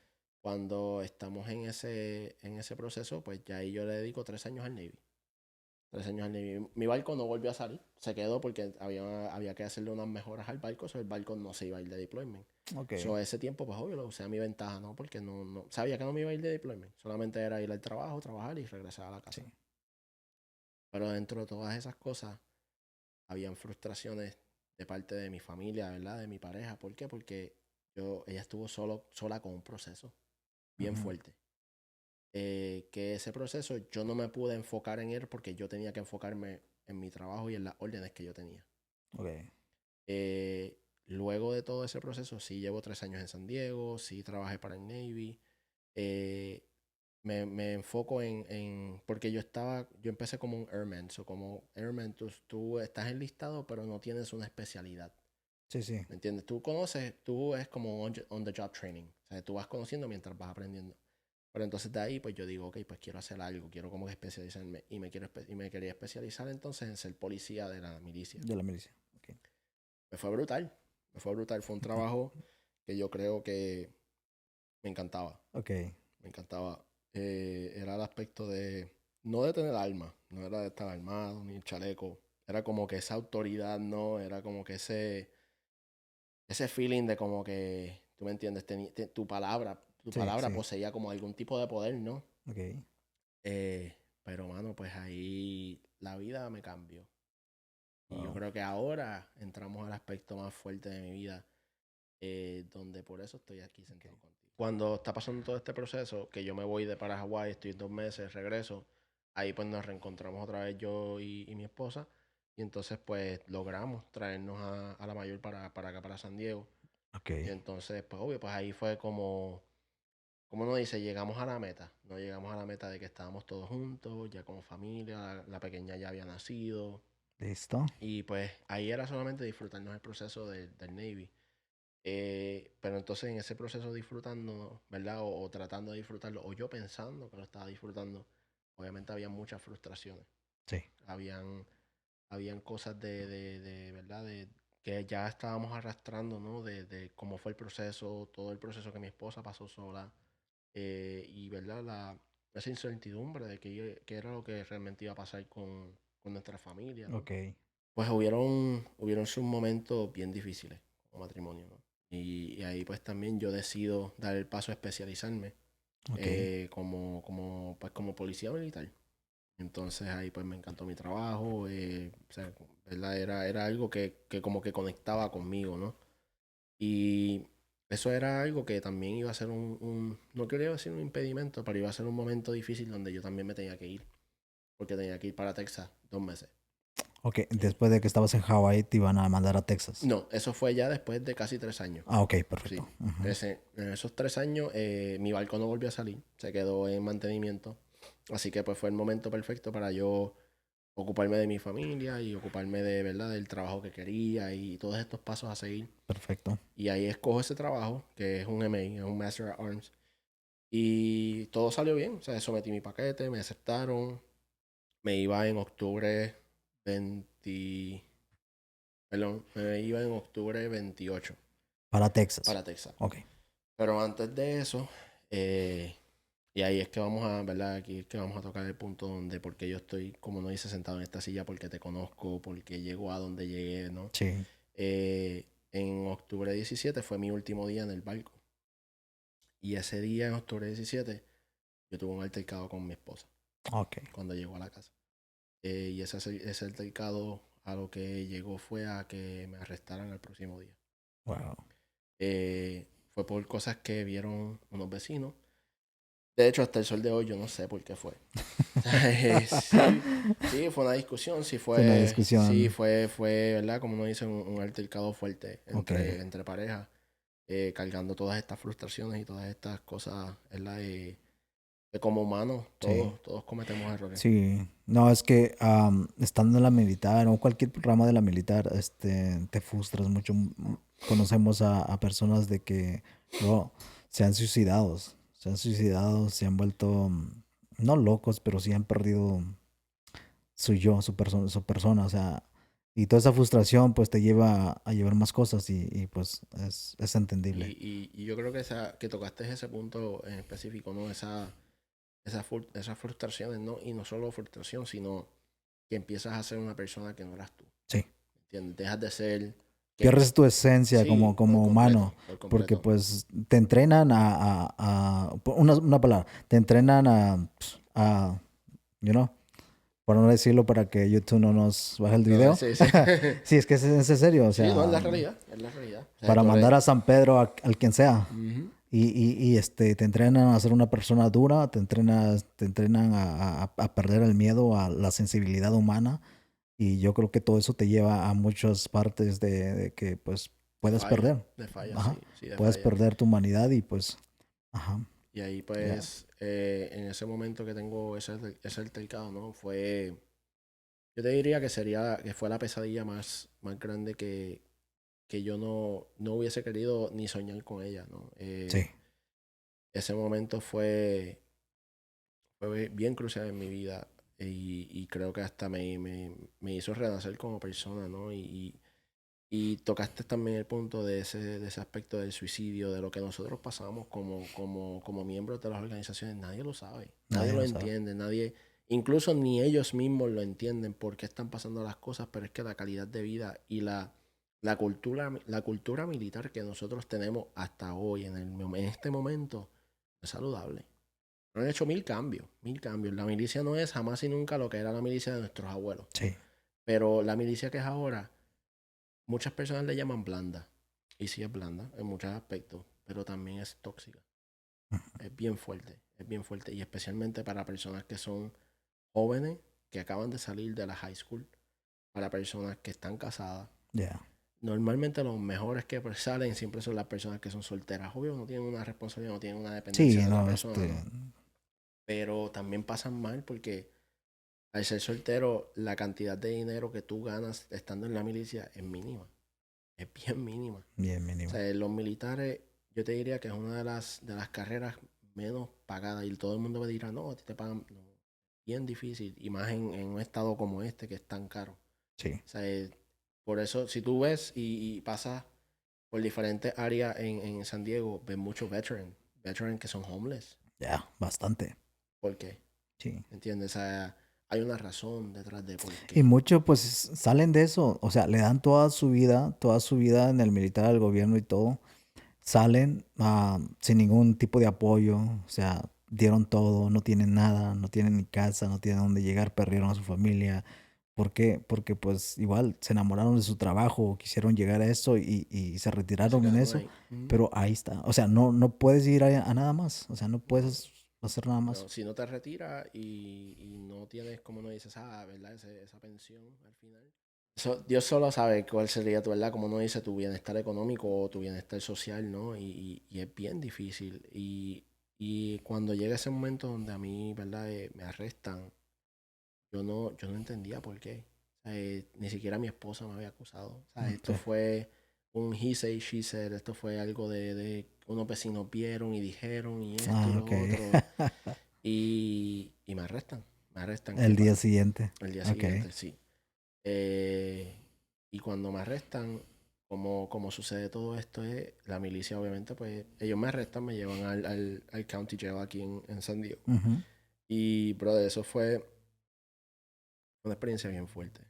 Cuando estamos en ese proceso, pues ya ahí yo le dedico 3 años al Navy. 3 años al Navy. Mi barco no volvió a salir, se quedó porque había que hacerle unas mejoras al barco, el barco no se iba a ir de deployment. Ok. So, ese tiempo, pues obvio, lo usé a mi ventaja, ¿no? Porque no sabía que no me iba a ir de deployment. Solamente era ir al trabajo, trabajar y regresar a la casa. Sí. Pero dentro de todas esas cosas, habían frustraciones de parte de mi familia, ¿verdad? De mi pareja. ¿Por qué? Porque ella estuvo sola con un proceso bien fuerte. Que ese proceso yo no me pude enfocar en él porque yo tenía que enfocarme en mi trabajo y en las órdenes que yo tenía. Ok. Luego de todo ese proceso, sí llevo 3 años en San Diego, sí trabajé para el Navy. Me enfoco porque yo empecé como un airman. So, como airman, tú estás enlistado, pero no tienes una especialidad. Sí, sí. ¿Me entiendes? Tú es como on the job training. O sea, tú vas conociendo mientras vas aprendiendo. Pero entonces de ahí, pues yo digo, ok, pues quiero hacer algo, quiero como que especializarme. Y me quería especializar entonces en ser policía de la milicia. De la milicia. Ok. Me fue brutal. Fue un trabajo que yo creo que me encantaba. Ok. Me encantaba. Era el aspecto no de tener armas, no era de estar armado ni el chaleco. Era como que esa autoridad, ¿no? Era como que ese feeling de como que, tú me entiendes, tu palabra Sí, sí. poseía como algún tipo de poder, ¿no? Ok. Pero, mano, pues ahí la vida me cambió. Y yo Wow. creo que ahora entramos al aspecto más fuerte de mi vida, donde por eso estoy aquí sentado contigo. Cuando está pasando todo este proceso, que yo me voy para Hawái, estoy 2 meses, regreso, ahí pues nos reencontramos otra vez yo y mi esposa, y entonces pues logramos traernos a la mayor para acá, para San Diego. Ok. Y entonces, pues obvio, pues ahí fue como uno dice, llegamos a la meta. No llegamos a la meta de que estábamos todos juntos, ya como familia, la pequeña ya había nacido. Listo. Y pues ahí era solamente disfrutarnos el proceso del Navy. Pero entonces en ese proceso disfrutando, ¿verdad? O tratando de disfrutarlo, o yo pensando que lo estaba disfrutando, obviamente había muchas frustraciones. Sí. Habían cosas ¿verdad? Que ya estábamos arrastrando, ¿no? De cómo fue el proceso, todo el proceso que mi esposa pasó sola. Y, ¿verdad? Esa incertidumbre de qué era lo que realmente iba a pasar con nuestra familia, ¿no? Ok. Pues hubieron sus momentos bien difíciles como matrimonio, ¿no? Y ahí pues también yo decido dar el paso a especializarme Ok. como policía militar. Entonces ahí pues me encantó mi trabajo, o sea, ¿verdad? Era algo que como que conectaba conmigo, ¿no? Y eso era algo que también iba a ser no quería decir un impedimento, pero iba a ser un momento difícil donde yo también me tenía que ir, porque tenía que ir para Texas 2 meses. Ok. Después de que estabas en Hawái, te iban a mandar a Texas. No, eso fue ya después de casi 3 años. Ah, ok. Perfecto. Sí, Ujú. en esos 3 años mi barco no volvió a salir, se quedó en mantenimiento. Así que pues fue el momento perfecto para yo ocuparme de mi familia y ocuparme de, ¿verdad? Del trabajo que quería y todos estos pasos a seguir. Perfecto. Y ahí escojo ese trabajo, que es un MA, es un Master at Arms. Y todo salió bien, o sea, sometí mi paquete, me aceptaron. Me iba en octubre 20, perdón, me iba en octubre 28 Para Texas. para Texas. Ok. Pero antes de eso, eh, Y ahí es que vamos a, ¿verdad? Aquí es que vamos a tocar el punto donde, porque yo estoy, como no dice, sentado en esta silla, porque te conozco, porque llego a donde llegué, ¿no? Sí. En octubre 17 fue mi último día en el barco. Y ese día, en octubre 17, yo tuve un altercado con mi esposa Ok. cuando llegó a la casa. Y ese altercado a lo que llegó fue a que me arrestaran el próximo día. Wow. Fue por cosas que vieron unos vecinos. De hecho, hasta el sol de hoy yo no sé por qué fue. Sí, sí, fue una discusión, Fue una sí, discusión. fue, ¿verdad? Como uno dice, un altercado fuerte Ok. entre parejas, cargando todas estas frustraciones y todas estas cosas, ¿verdad? Que como humanos, Sí. todos cometemos errores. Sí. No, es que estando en la militar o cualquier rama de la militar, te frustras mucho. Conocemos a personas de que bro, se han suicidado, se han vuelto, no locos, pero sí han perdido su yo, su persona, o sea, y toda esa frustración pues te lleva a llevar más cosas y pues es entendible. Y yo creo que que tocaste ese punto en específico, ¿no? Esas frustraciones, ¿no? Y no solo frustración, sino que empiezas a ser una persona que no eras tú. Sí. ¿Entiendes? Dejas de ser quien... Pierdes tu esencia Sí, por como completo, humano, por porque completo. pues te entrenan una palabra, te entrenan a, you know, por no decirlo para que YouTube no nos baje el No, video. sí, sí. Sí, es que es serio, o Sí, no, es sea, la realidad, es la realidad. O sea, para tú eres... mandar a San Pedro al quien sea. Ujú. Te entrenan a ser una persona dura, te entrenan a perder el miedo a la sensibilidad humana y yo creo que todo eso te lleva a muchas partes de que pues puedes perder, De falla, ajá, sí, sí, de puedes falla. perder tu humanidad y pues, ajá, Y ahí ya, pues, en ese momento que tengo ese altercado, ¿no? Yo te diría que fue la pesadilla más grande que yo no hubiese querido ni soñar con ella, ¿no? sí, Ese momento fue bien crucial en mi vida y creo que hasta me hizo renacer como persona, ¿no? Y tocaste también el punto de ese aspecto del suicidio, de lo que nosotros pasamos como miembros de las organizaciones. Nadie lo sabe, nadie nadie lo lo sabe. entiende, incluso ni ellos mismos lo entienden por qué están pasando las cosas, pero es que la calidad de vida y la cultura militar que nosotros tenemos hasta hoy, en este momento, es saludable. Han hecho mil cambios, mil cambios. La milicia no es jamás y nunca lo que era la milicia de nuestros abuelos. Sí, Pero la milicia que es ahora, muchas personas le llaman blanda. Y sí es blanda en muchos aspectos, pero también es tóxica. Es bien fuerte, es bien fuerte. Y especialmente para personas que son jóvenes, que acaban de salir de la high school, para personas que están casadas. ya. Normalmente los mejores que salen siempre son las personas que son solteras. Obvio, no tienen una responsabilidad, no tienen una dependencia Sí, de otra no, persona, ¿no? Pero también pasan mal porque al ser soltero, la cantidad de dinero que tú ganas estando en la milicia es mínima. Es bien mínima. bien O mínimo. sea, los militares, yo te diría que es una de las carreras menos pagadas. Y todo el mundo me dirá, no, a ti te pagan. No, bien difícil. Y más en un estado como este que es tan caro. Sí, O sea, por eso, si tú ves y pasas por diferentes áreas en San Diego, ves muchos veterans que son homeless. ya, bastante. ¿Por qué? Sí. ¿Entiendes? O sea, hay una razón detrás de por Y qué. muchos pues salen de eso, o sea, le dan toda su vida en el militar, al gobierno y todo, salen sin ningún tipo de apoyo, o sea, dieron todo, no tienen nada, no tienen ni casa, no tienen dónde llegar, perdieron a su familia. ¿Por qué? Porque pues igual se enamoraron de su trabajo, quisieron llegar a eso y se Y se retiraron en quedaron eso, ahí. Ujú. pero ahí está, o sea, no puedes ir a nada más, o sea, no No. puedes hacer nada más. No, si no te retiras y no tienes, como no dices, ¿verdad? Esa pensión al final. Dios solo sabe cuál sería tu, ¿verdad? Como no dice, tu bienestar económico o tu bienestar social, ¿no? Y es bien difícil. Y cuando llega ese momento donde a mí, ¿verdad? Me arrestan, yo no entendía por qué. O sea, ni siquiera mi esposa me había acusado. O sea, esto Sí. fue un he said, she said. Esto fue algo de unos vecinos vieron y dijeron y esto y Ah, lo ok. otro. Y me arrestan, ¿qué El día pasa? siguiente. El día Ok. siguiente, sí. Y cuando me arrestan, como sucede todo esto es, la milicia obviamente, pues ellos me arrestan, me llevan al county jail aquí en San Diego. Ujú. Y, brother, eso fue una experiencia bien fuerte.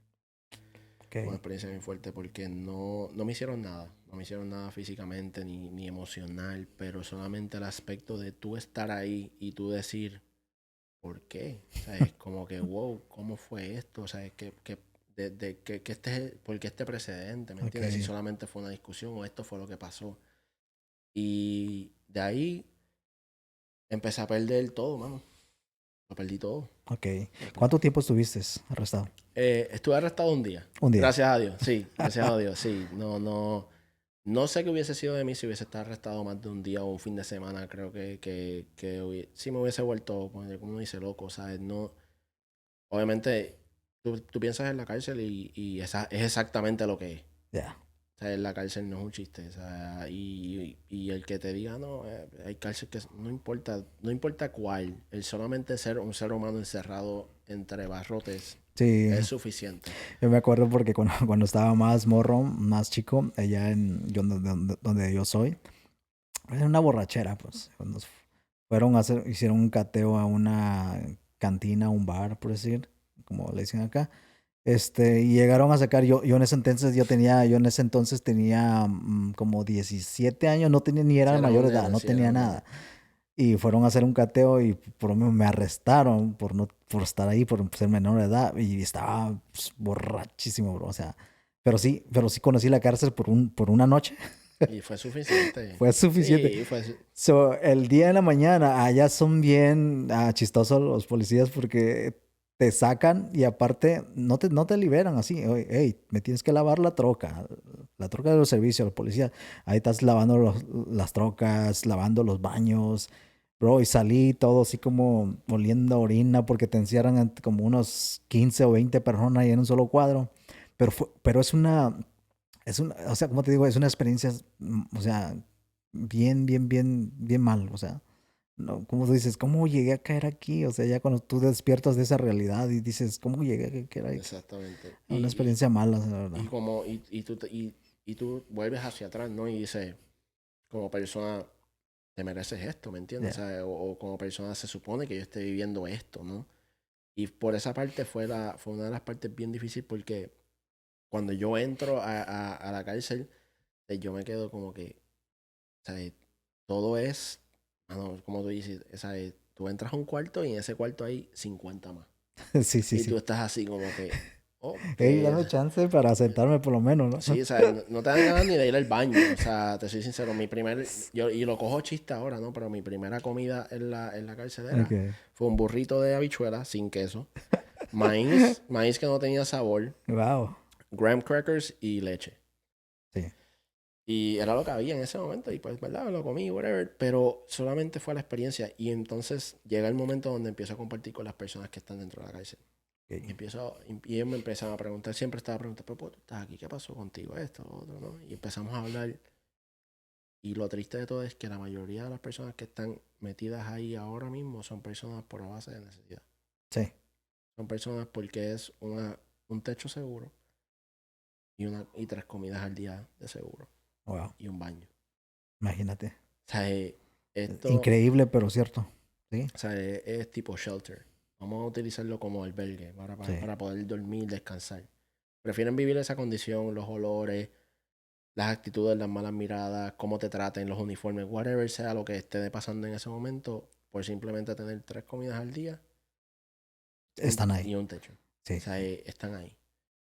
Ok. Una experiencia bien fuerte porque no me hicieron nada. No me hicieron nada físicamente ni emocional, pero solamente el aspecto de tú estar ahí y tú decir, ¿por qué? O sea, es como que, wow, ¿cómo fue esto? O sea, es ¿por qué este precedente? ¿Me Ok. entiendes? Si solamente fue una discusión o esto fue lo que pasó. Y de ahí empecé a perder todo, mano. Lo perdí todo. Ok. Lo perdí. ¿Cuánto tiempo estuviste arrestado? Estuve arrestado un día. Un día. Gracias a Dios, sí, gracias a Dios, sí. No sé qué hubiese sido de mí si hubiese estado arrestado más de un día o un fin de semana. Creo que sí me hubiese vuelto, pues, como uno dice, loco, ¿sabes? No, obviamente, tú piensas en la cárcel y esa es exactamente lo que es. Ya. O sea, en la cárcel no es un chiste. O sea, y el que te diga, no, hay cárcel que no importa cuál, el solamente ser un ser humano encerrado entre barrotes Sí. es suficiente. Yo me acuerdo porque cuando, cuando estaba más morro, más chico, allá en donde yo soy, era una borrachera, pues. Cuando fueron a hacer, hicieron un cateo a una cantina, un bar, por decir, como le dicen acá. Y llegaron a sacar, yo en ese entonces tenía como 17 años, no tenía ni Si era eras mayor un de edad, nene, no si eras tenía un nene. nada. Y fueron a hacer un cateo y por lo menos me arrestaron por no, por estar ahí, por ser menor de edad. Y estaba pues, borrachísimo, bro. O sea, pero sí conocí la cárcel por una noche. Y fue suficiente. Fue suficiente. Sí, So, el día de la mañana, allá son bien chistosos los policías porque te sacan y aparte no te liberan así. Oye, hey, me tienes que lavar la troca de los servicios, los policías. Ahí estás lavando las trocas, lavando los baños. Bro, y salí todo así como oliendo a orina porque te encierran como unos 15 o 20 personas ahí en un solo cuadro. Pero o sea, como te digo, es una experiencia, o sea, bien mal, o sea, no, como tú dices, ¿cómo llegué a caer aquí? O sea, ya cuando tú despiertas de esa realidad y dices, ¿cómo llegué a caer aquí? exactamente. Una experiencia mala, la verdad. Y como, y tú vuelves hacia atrás, ¿no? Y dices, como persona, te mereces esto, ¿me entiendes? O Ya. sea, o como persona se supone que yo esté viviendo esto, ¿no? Y por esa parte fue una de las partes bien difíciles porque cuando yo entro a la cárcel, yo me quedo como que, o sea, todo es, mano, como tú dices, o sea, tú entras a un cuarto y en ese cuarto hay 50 más. Sí, sí, Y tú sí. estás así como que, ok. Hey, dame chance para sentarme por lo menos, ¿no? Sí, o sea, no te dan ganas ni de ir al baño. O sea, te soy sincero, y lo cojo chiste ahora, ¿no? Pero mi primera comida en la carcelera Ok. fue un burrito de habichuela sin queso, maíz que no tenía sabor, Wow. graham crackers y leche. Sí. Y era lo que había en ese momento y pues, ¿verdad? Lo comí, whatever. Pero solamente fue la experiencia. Y entonces llega el momento donde empiezo a compartir con las personas que están dentro de la cárcel. Y, Ok. y ellos me empiezan a preguntar, siempre estaba preguntando, pero ¿por qué tú estás aquí? ¿Qué pasó contigo? Esto, lo otro, ¿no? Y empezamos a hablar. Y lo triste de todo es que la mayoría de las personas que están metidas ahí ahora mismo son personas por la base de necesidad. Sí. Son personas porque es un techo seguro y 3 comidas al día de seguro Wow. y un baño. Imagínate. O sea, esto Increíble, pero cierto. Sí. o sea, es tipo shelter. Vamos a utilizarlo como albergue Sí. para poder dormir, descansar. Prefieren vivir esa condición, los olores, las actitudes, las malas miradas, cómo te traten, los uniformes, whatever sea lo que esté pasando en ese momento, por simplemente tener 3 comidas al día Están ahí. y un techo. Sí, O sea, sí. están ahí.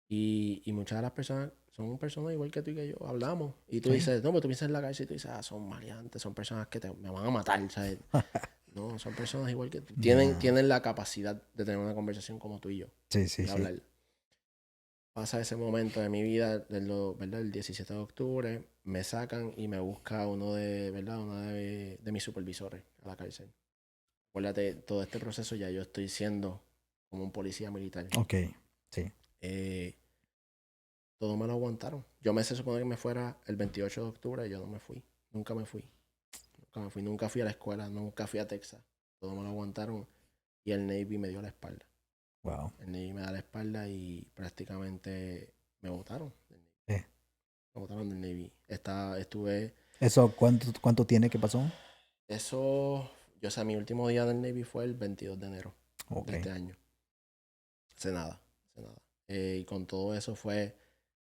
Y muchas de las personas son personas igual que tú y que yo, hablamos. Y tú Sí. dices, no, pero tú piensas en la calle y tú dices, son maleantes, son personas que me van a matar, ¿sabes? No, son personas igual que tú. No. Tienen la capacidad de tener una conversación como tú y yo, Sí, sí, de sí. hablar. Pasa ese momento de mi vida, ¿verdad? El 17 de octubre, me sacan y me busca ¿verdad? Uno de mis supervisores a la cárcel. Acuérdate, todo este proceso ya yo estoy siendo como un policía militar. Ok. Sí. Eh, todo me lo aguantaron. Yo se supone que me fuera el 28 de octubre y yo no me fui. Nunca me fui. Nunca me fui. Nunca fui a la escuela. Nunca fui a Texas. Todo me lo aguantaron y el Navy me dio la espalda. Wow. El Navy me da la espalda y prácticamente me botaron. Sí. Me botaron del Navy. Estuve... ¿Eso cuánto tiene que pasó? Eso... Yo, o sea, mi último día del Navy fue el 22 de enero Ok. de este año. Hace nada, hace nada. Y con todo eso fue...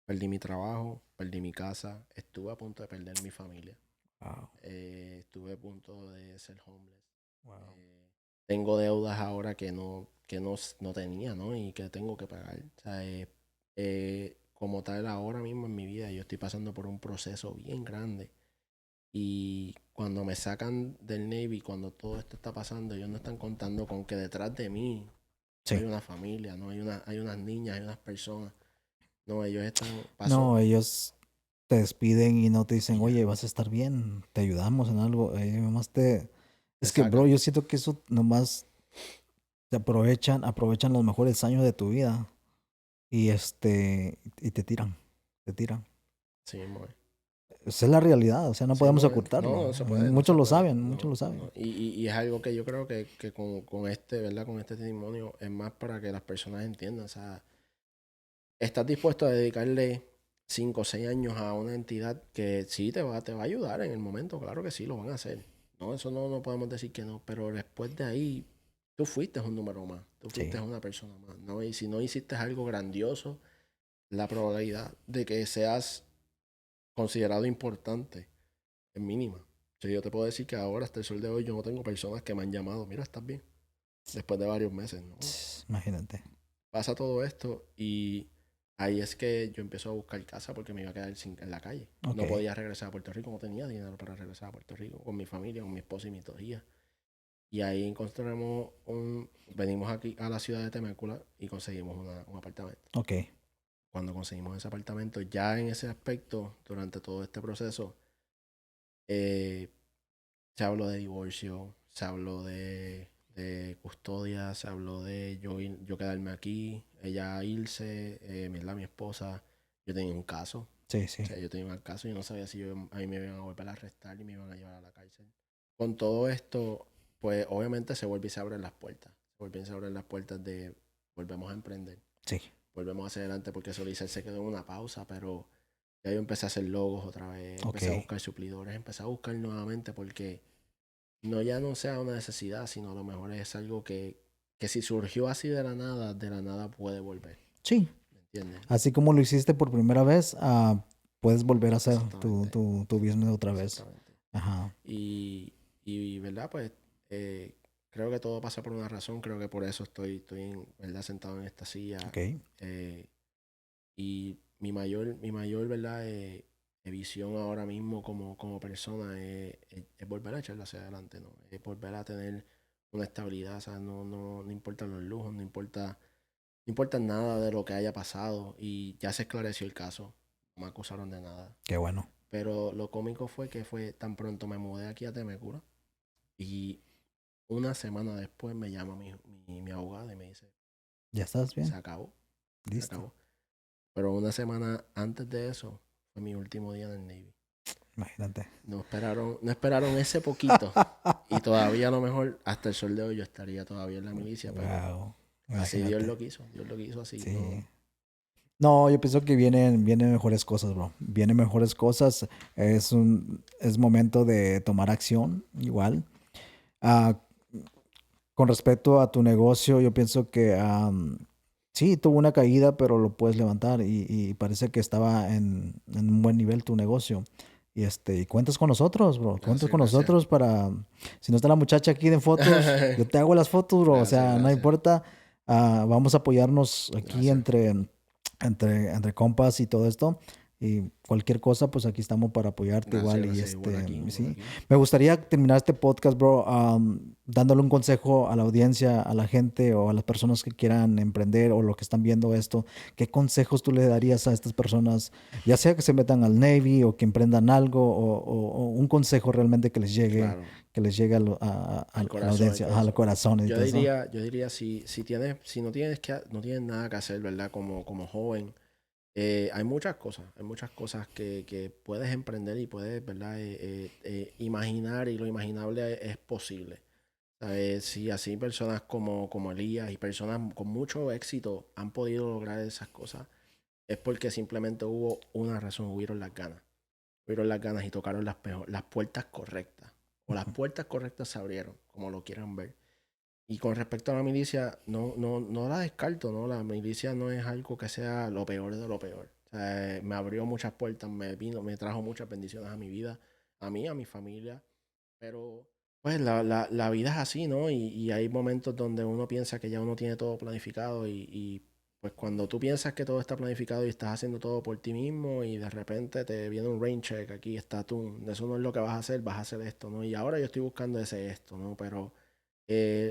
Perdí mi trabajo, perdí mi casa. Estuve a punto de perder mi familia. Wow. Estuve a punto de ser homeless. Wow. Tengo deudas ahora que no tenía, ¿no? Y que tengo que pagar. O sea, como tal, ahora mismo en mi vida yo estoy pasando por un proceso bien grande. Y cuando me sacan del Navy, cuando todo esto está pasando, ellos no están contando con que detrás de mí Sí. hay una familia, ¿no? Hay unas niñas, hay unas personas. No, ellos están... No, Pasó. ellos te despiden y no te dicen, Y ya. oye, vas a estar bien, te ayudamos en algo. Nomás te... Te Es que, bro, sacan. yo siento que eso nomás te aprovechan los mejores años de tu vida y y te tiran. Sí, mismo es. Esa es la realidad, o sea, no Sí, podemos mismo es. No, ocultarlo. no se puede, no Muchos se lo puede. saben, muchos No, lo saben. no. Y es algo que yo creo que con este, ¿verdad? Con este testimonio es más para que las personas entiendan. O sea, estás dispuesto a dedicarle 5 o 6 años a una entidad que sí te va a ayudar en el momento. Claro que sí, lo van a hacer. No, eso no podemos decir que no. Pero después de ahí, tú fuiste un número más. Tú Sí, fuiste una persona más, ¿no? Y si no hiciste algo grandioso, la probabilidad de que seas considerado importante es mínima. O sea, yo te puedo decir que ahora, hasta el sol de hoy, yo no tengo personas que me han llamado, mira, estás bien, después de varios meses, ¿no? imagínate. Pasa todo esto y ahí es que yo empiezo a buscar casa porque me iba a quedar en la calle. Ok, No podía regresar a Puerto Rico, no tenía dinero para regresar a Puerto Rico con mi familia, con mi esposa y mis 2 hijas. Y ahí venimos aquí a la ciudad de Temécula y conseguimos un apartamento. ok. Cuando conseguimos ese apartamento, ya en ese aspecto, durante todo este proceso, eh, se habló de divorcio, se habló de custodia, se habló de yo quedarme aquí, ella irse, ¿verdad? Mi esposa. Yo tenía un caso. Sí, O sí. sea, yo tenía un caso y no sabía si a mí me iban a volver a arrestar y me iban a llevar a la cárcel. Con todo esto, pues obviamente se vuelve y se abren las puertas. Se vuelven y se abren las puertas de volvemos a emprender, Sí. volvemos hacia adelante porque Solizar se quedó en una pausa, pero ya yo empecé a hacer logos otra vez, Ok. empecé a buscar suplidores, empecé a buscar nuevamente porque ya no sea una necesidad, sino a lo mejor es algo que si surgió así de la nada puede volver. Sí. ¿Me entiendes? Así como lo hiciste por primera vez, puedes volver a hacer Exactamente. tu business otra vez. Exactamente. Ajá. Y ¿verdad? Pues creo que todo pasa por una razón. Creo que por eso estoy ¿verdad? Sentado en esta silla. Ok. Eh, y mi mayor ¿verdad? Visión ahora mismo como persona es volver a echarla hacia adelante, ¿no? Es volver a tener una estabilidad, o sea, no importan los lujos, no importa nada de lo que haya pasado y ya se esclareció el caso, no me acusaron de nada. Qué bueno. Pero lo cómico fue que fue tan pronto me mudé aquí a Temecula y una semana después me llama mi abogada y me dice, ¿Ya estás se bien? acabó, se Listo. acabó. Pero una semana antes de eso fue mi último día en el Navy. Imagínate. No esperaron ese poquito. Y todavía a lo mejor hasta el sol de hoy yo estaría todavía en la milicia, pero Wow. así Imagínate. Dios lo quiso así, Sí. no. No, yo pienso que vienen mejores cosas, bro. Vienen mejores cosas. Es momento de tomar acción, igual. Ah, con respecto a tu negocio, yo pienso que sí, tuvo una caída, pero lo puedes levantar y parece que estaba en un buen nivel tu negocio. Y cuentas con nosotros, bro. Cuentas Gracias, con gracias. nosotros si no está la muchacha aquí de fotos, yo te hago las fotos, bro. O Gracias, sea, no gracias. importa. Vamos a apoyarnos aquí Gracias. entre compas y todo esto. Y cualquier cosa, pues aquí estamos para apoyarte Gracias, igual. Y gracias. Igual aquí, igual sí. aquí. Me gustaría terminar este podcast, bro, dándole un consejo a la audiencia, a la gente o a las personas que quieran emprender o lo que están viendo esto. ¿Qué consejos tú le darías a estas personas, ya sea que se metan al Navy o que emprendan algo o un consejo realmente Claro. que les llegue Al a la corazón, al audiencia, al corazón. corazón y Yo todo eso? diría, yo diría si no tienes nada que hacer, ¿verdad? Como joven, hay muchas cosas que puedes emprender y puedes, ¿verdad? Imaginar y lo imaginable es posible. ¿Sabes? Si así personas como Elías y personas con mucho éxito han podido lograr esas cosas, es porque simplemente hubo una razón, hubieron las ganas y tocaron las puertas correctas. O las puertas correctas se abrieron, como lo quieran ver. Y con respecto a la milicia, no la descarto, ¿no? La milicia no es algo que sea lo peor de lo peor. O sea, me abrió muchas puertas, me trajo muchas bendiciones a mi vida, a mí, a mi familia. Pero, pues, la vida es así, ¿no? Y hay momentos donde uno piensa que ya uno tiene todo planificado pues cuando tú piensas que todo está planificado y estás haciendo todo por ti mismo y de repente te viene un rain check, aquí está tú, eso no es lo que vas a hacer esto, ¿no? Y ahora yo estoy buscando esto, ¿no? Pero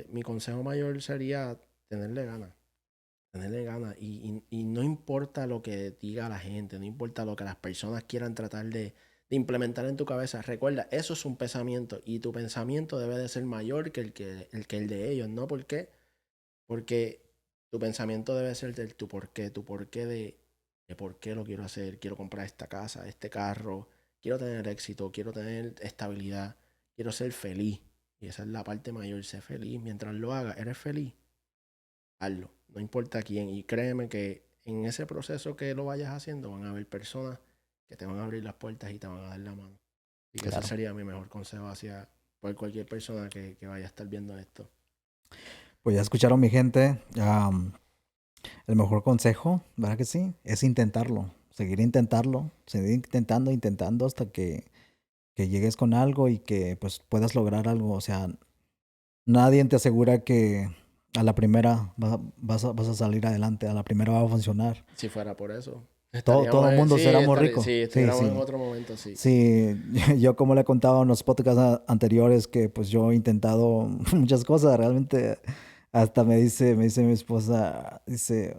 mi consejo mayor sería tenerle ganas, tenerle ganas. Y no importa lo que diga la gente, no importa lo que las personas quieran tratar de implementar en tu cabeza. Recuerda, eso es un pensamiento y tu pensamiento debe de ser mayor que el de ellos, ¿no? ¿Por qué? Porque tu pensamiento debe ser del tu porqué de por qué lo quiero hacer. Quiero comprar esta casa, este carro, quiero tener éxito, quiero tener estabilidad, quiero ser feliz. Y esa es la parte mayor, ser feliz. Mientras lo hagas, eres feliz, hazlo. No importa quién. Y créeme que en ese proceso que lo vayas haciendo van a haber personas que te van a abrir las puertas y te van a dar la mano. Y que ese Claro. sería mi mejor consejo hacia cualquier persona que vaya a estar viendo esto. Pues ya escucharon mi gente. El mejor consejo, ¿verdad que sí? Es intentarlo. Seguir intentando hasta que llegues con algo y que pues puedas lograr algo. O sea, nadie te asegura que a la primera vas a salir adelante, a la primera va a funcionar. Si fuera por eso, Todo el mundo será rico. sí, Sí, estuviéramos en sí. otro momento, sí. Sí, yo como le he contado en los podcasts anteriores que pues yo he intentado muchas cosas, realmente hasta me dice mi esposa, dice,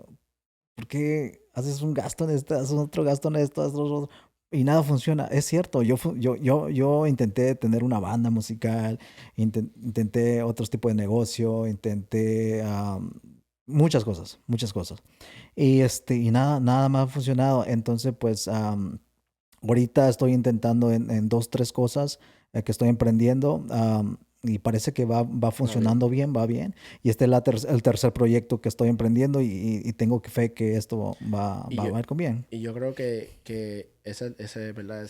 ¿por qué haces un gasto en esto, haces otro gasto en esto, haces otro? Y nada funciona? Es cierto, yo intenté tener una banda musical, intenté otros tipos de negocio, intenté muchas cosas, muchas cosas. Y nada más ha funcionado. Entonces, pues ahorita estoy intentando en dos, tres cosas que estoy emprendiendo. Y parece que va Va bien. funcionando bien, va bien. Y este es el tercer proyecto que estoy emprendiendo y tengo fe que esto Y yo, va a ir con bien. y yo creo que ¿verdad?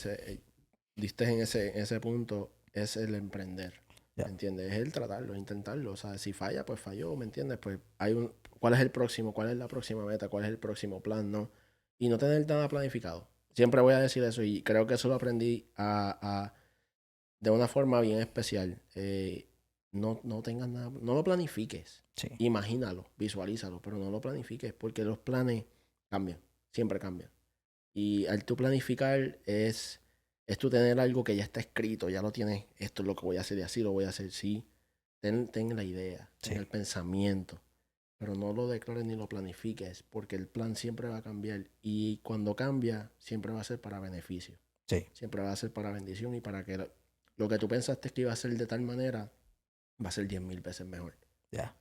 Diste en ese punto, es el emprender. Ya. ¿Me entiendes? Es el tratarlo, intentarlo. O sea, si falla, pues falló, ¿me entiendes? Pues ¿cuál es el próximo? ¿Cuál es la próxima meta? ¿Cuál es el próximo plan? ¿No? Y no tener nada planificado. Siempre voy a decir eso y creo que eso lo aprendí de una forma bien especial. No tengas nada, no lo planifiques. Sí, Imagínalo, visualízalo, pero no lo planifiques porque los planes cambian, siempre cambian. Y al tú planificar es tú tener algo que ya está escrito, ya lo tienes, esto es lo que voy a hacer y así lo voy a hacer, sí. Ten la idea, ten sí, el pensamiento, pero no lo declares ni lo planifiques porque el plan siempre va a cambiar y cuando cambia siempre va a ser para beneficio, sí, siempre va a ser para bendición y para que lo que tú pensaste que iba a ser de tal manera va a ser 10,000 veces mejor. ya.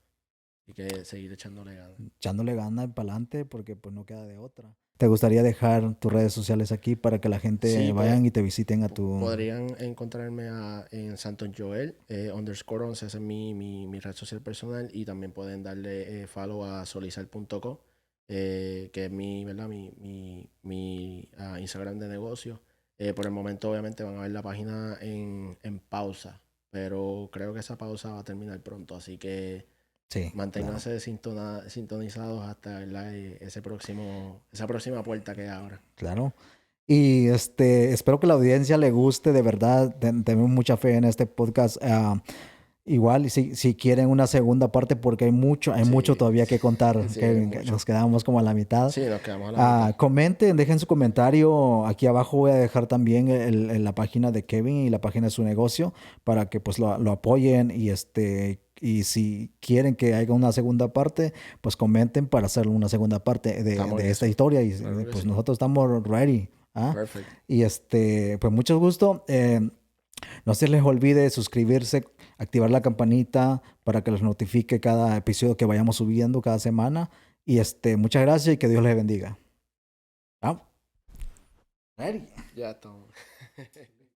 Hay que seguir echándole ganas. Echándole ganas para adelante porque pues no queda de otra. ¿Te gustaría dejar tus redes sociales aquí para que la gente Sí, pues vayan y te visiten a tu... podrían encontrarme en Santos Joel _11, esa es mi red social personal. Y también pueden darle follow a solizar.co, que es ¿verdad? mi Instagram de negocio. Por el momento, obviamente, van a ver la página en pausa, pero creo que esa pausa va a terminar pronto, así que Sí, claro. manténganse sintonizados hasta ¿verdad? Esa próxima puerta que hay ahora. Claro. Y espero que la audiencia le guste, de verdad. Tenemos mucha fe en este podcast. Igual, si quieren una segunda parte, porque hay mucho Sí, todavía que contar, sí, hay Kevin, que mucho. nos quedamos como a la mitad. Sí, nos quedamos a la mitad. Comenten, dejen su comentario. Aquí abajo voy a dejar también la página de Kevin y la página de su negocio para que pues lo apoyen y si quieren que haya una segunda parte, pues comenten para hacer una segunda parte Estamos en de esta eso. historia y Claro que pues sí. nosotros estamos ready. ¿Ah? Perfect. Y pues mucho gusto. No se les olvide suscribirse, activar la campanita para que les notifique cada episodio que vayamos subiendo cada semana. Y muchas gracias y que Dios les bendiga. Ah, ready. Ya estamos.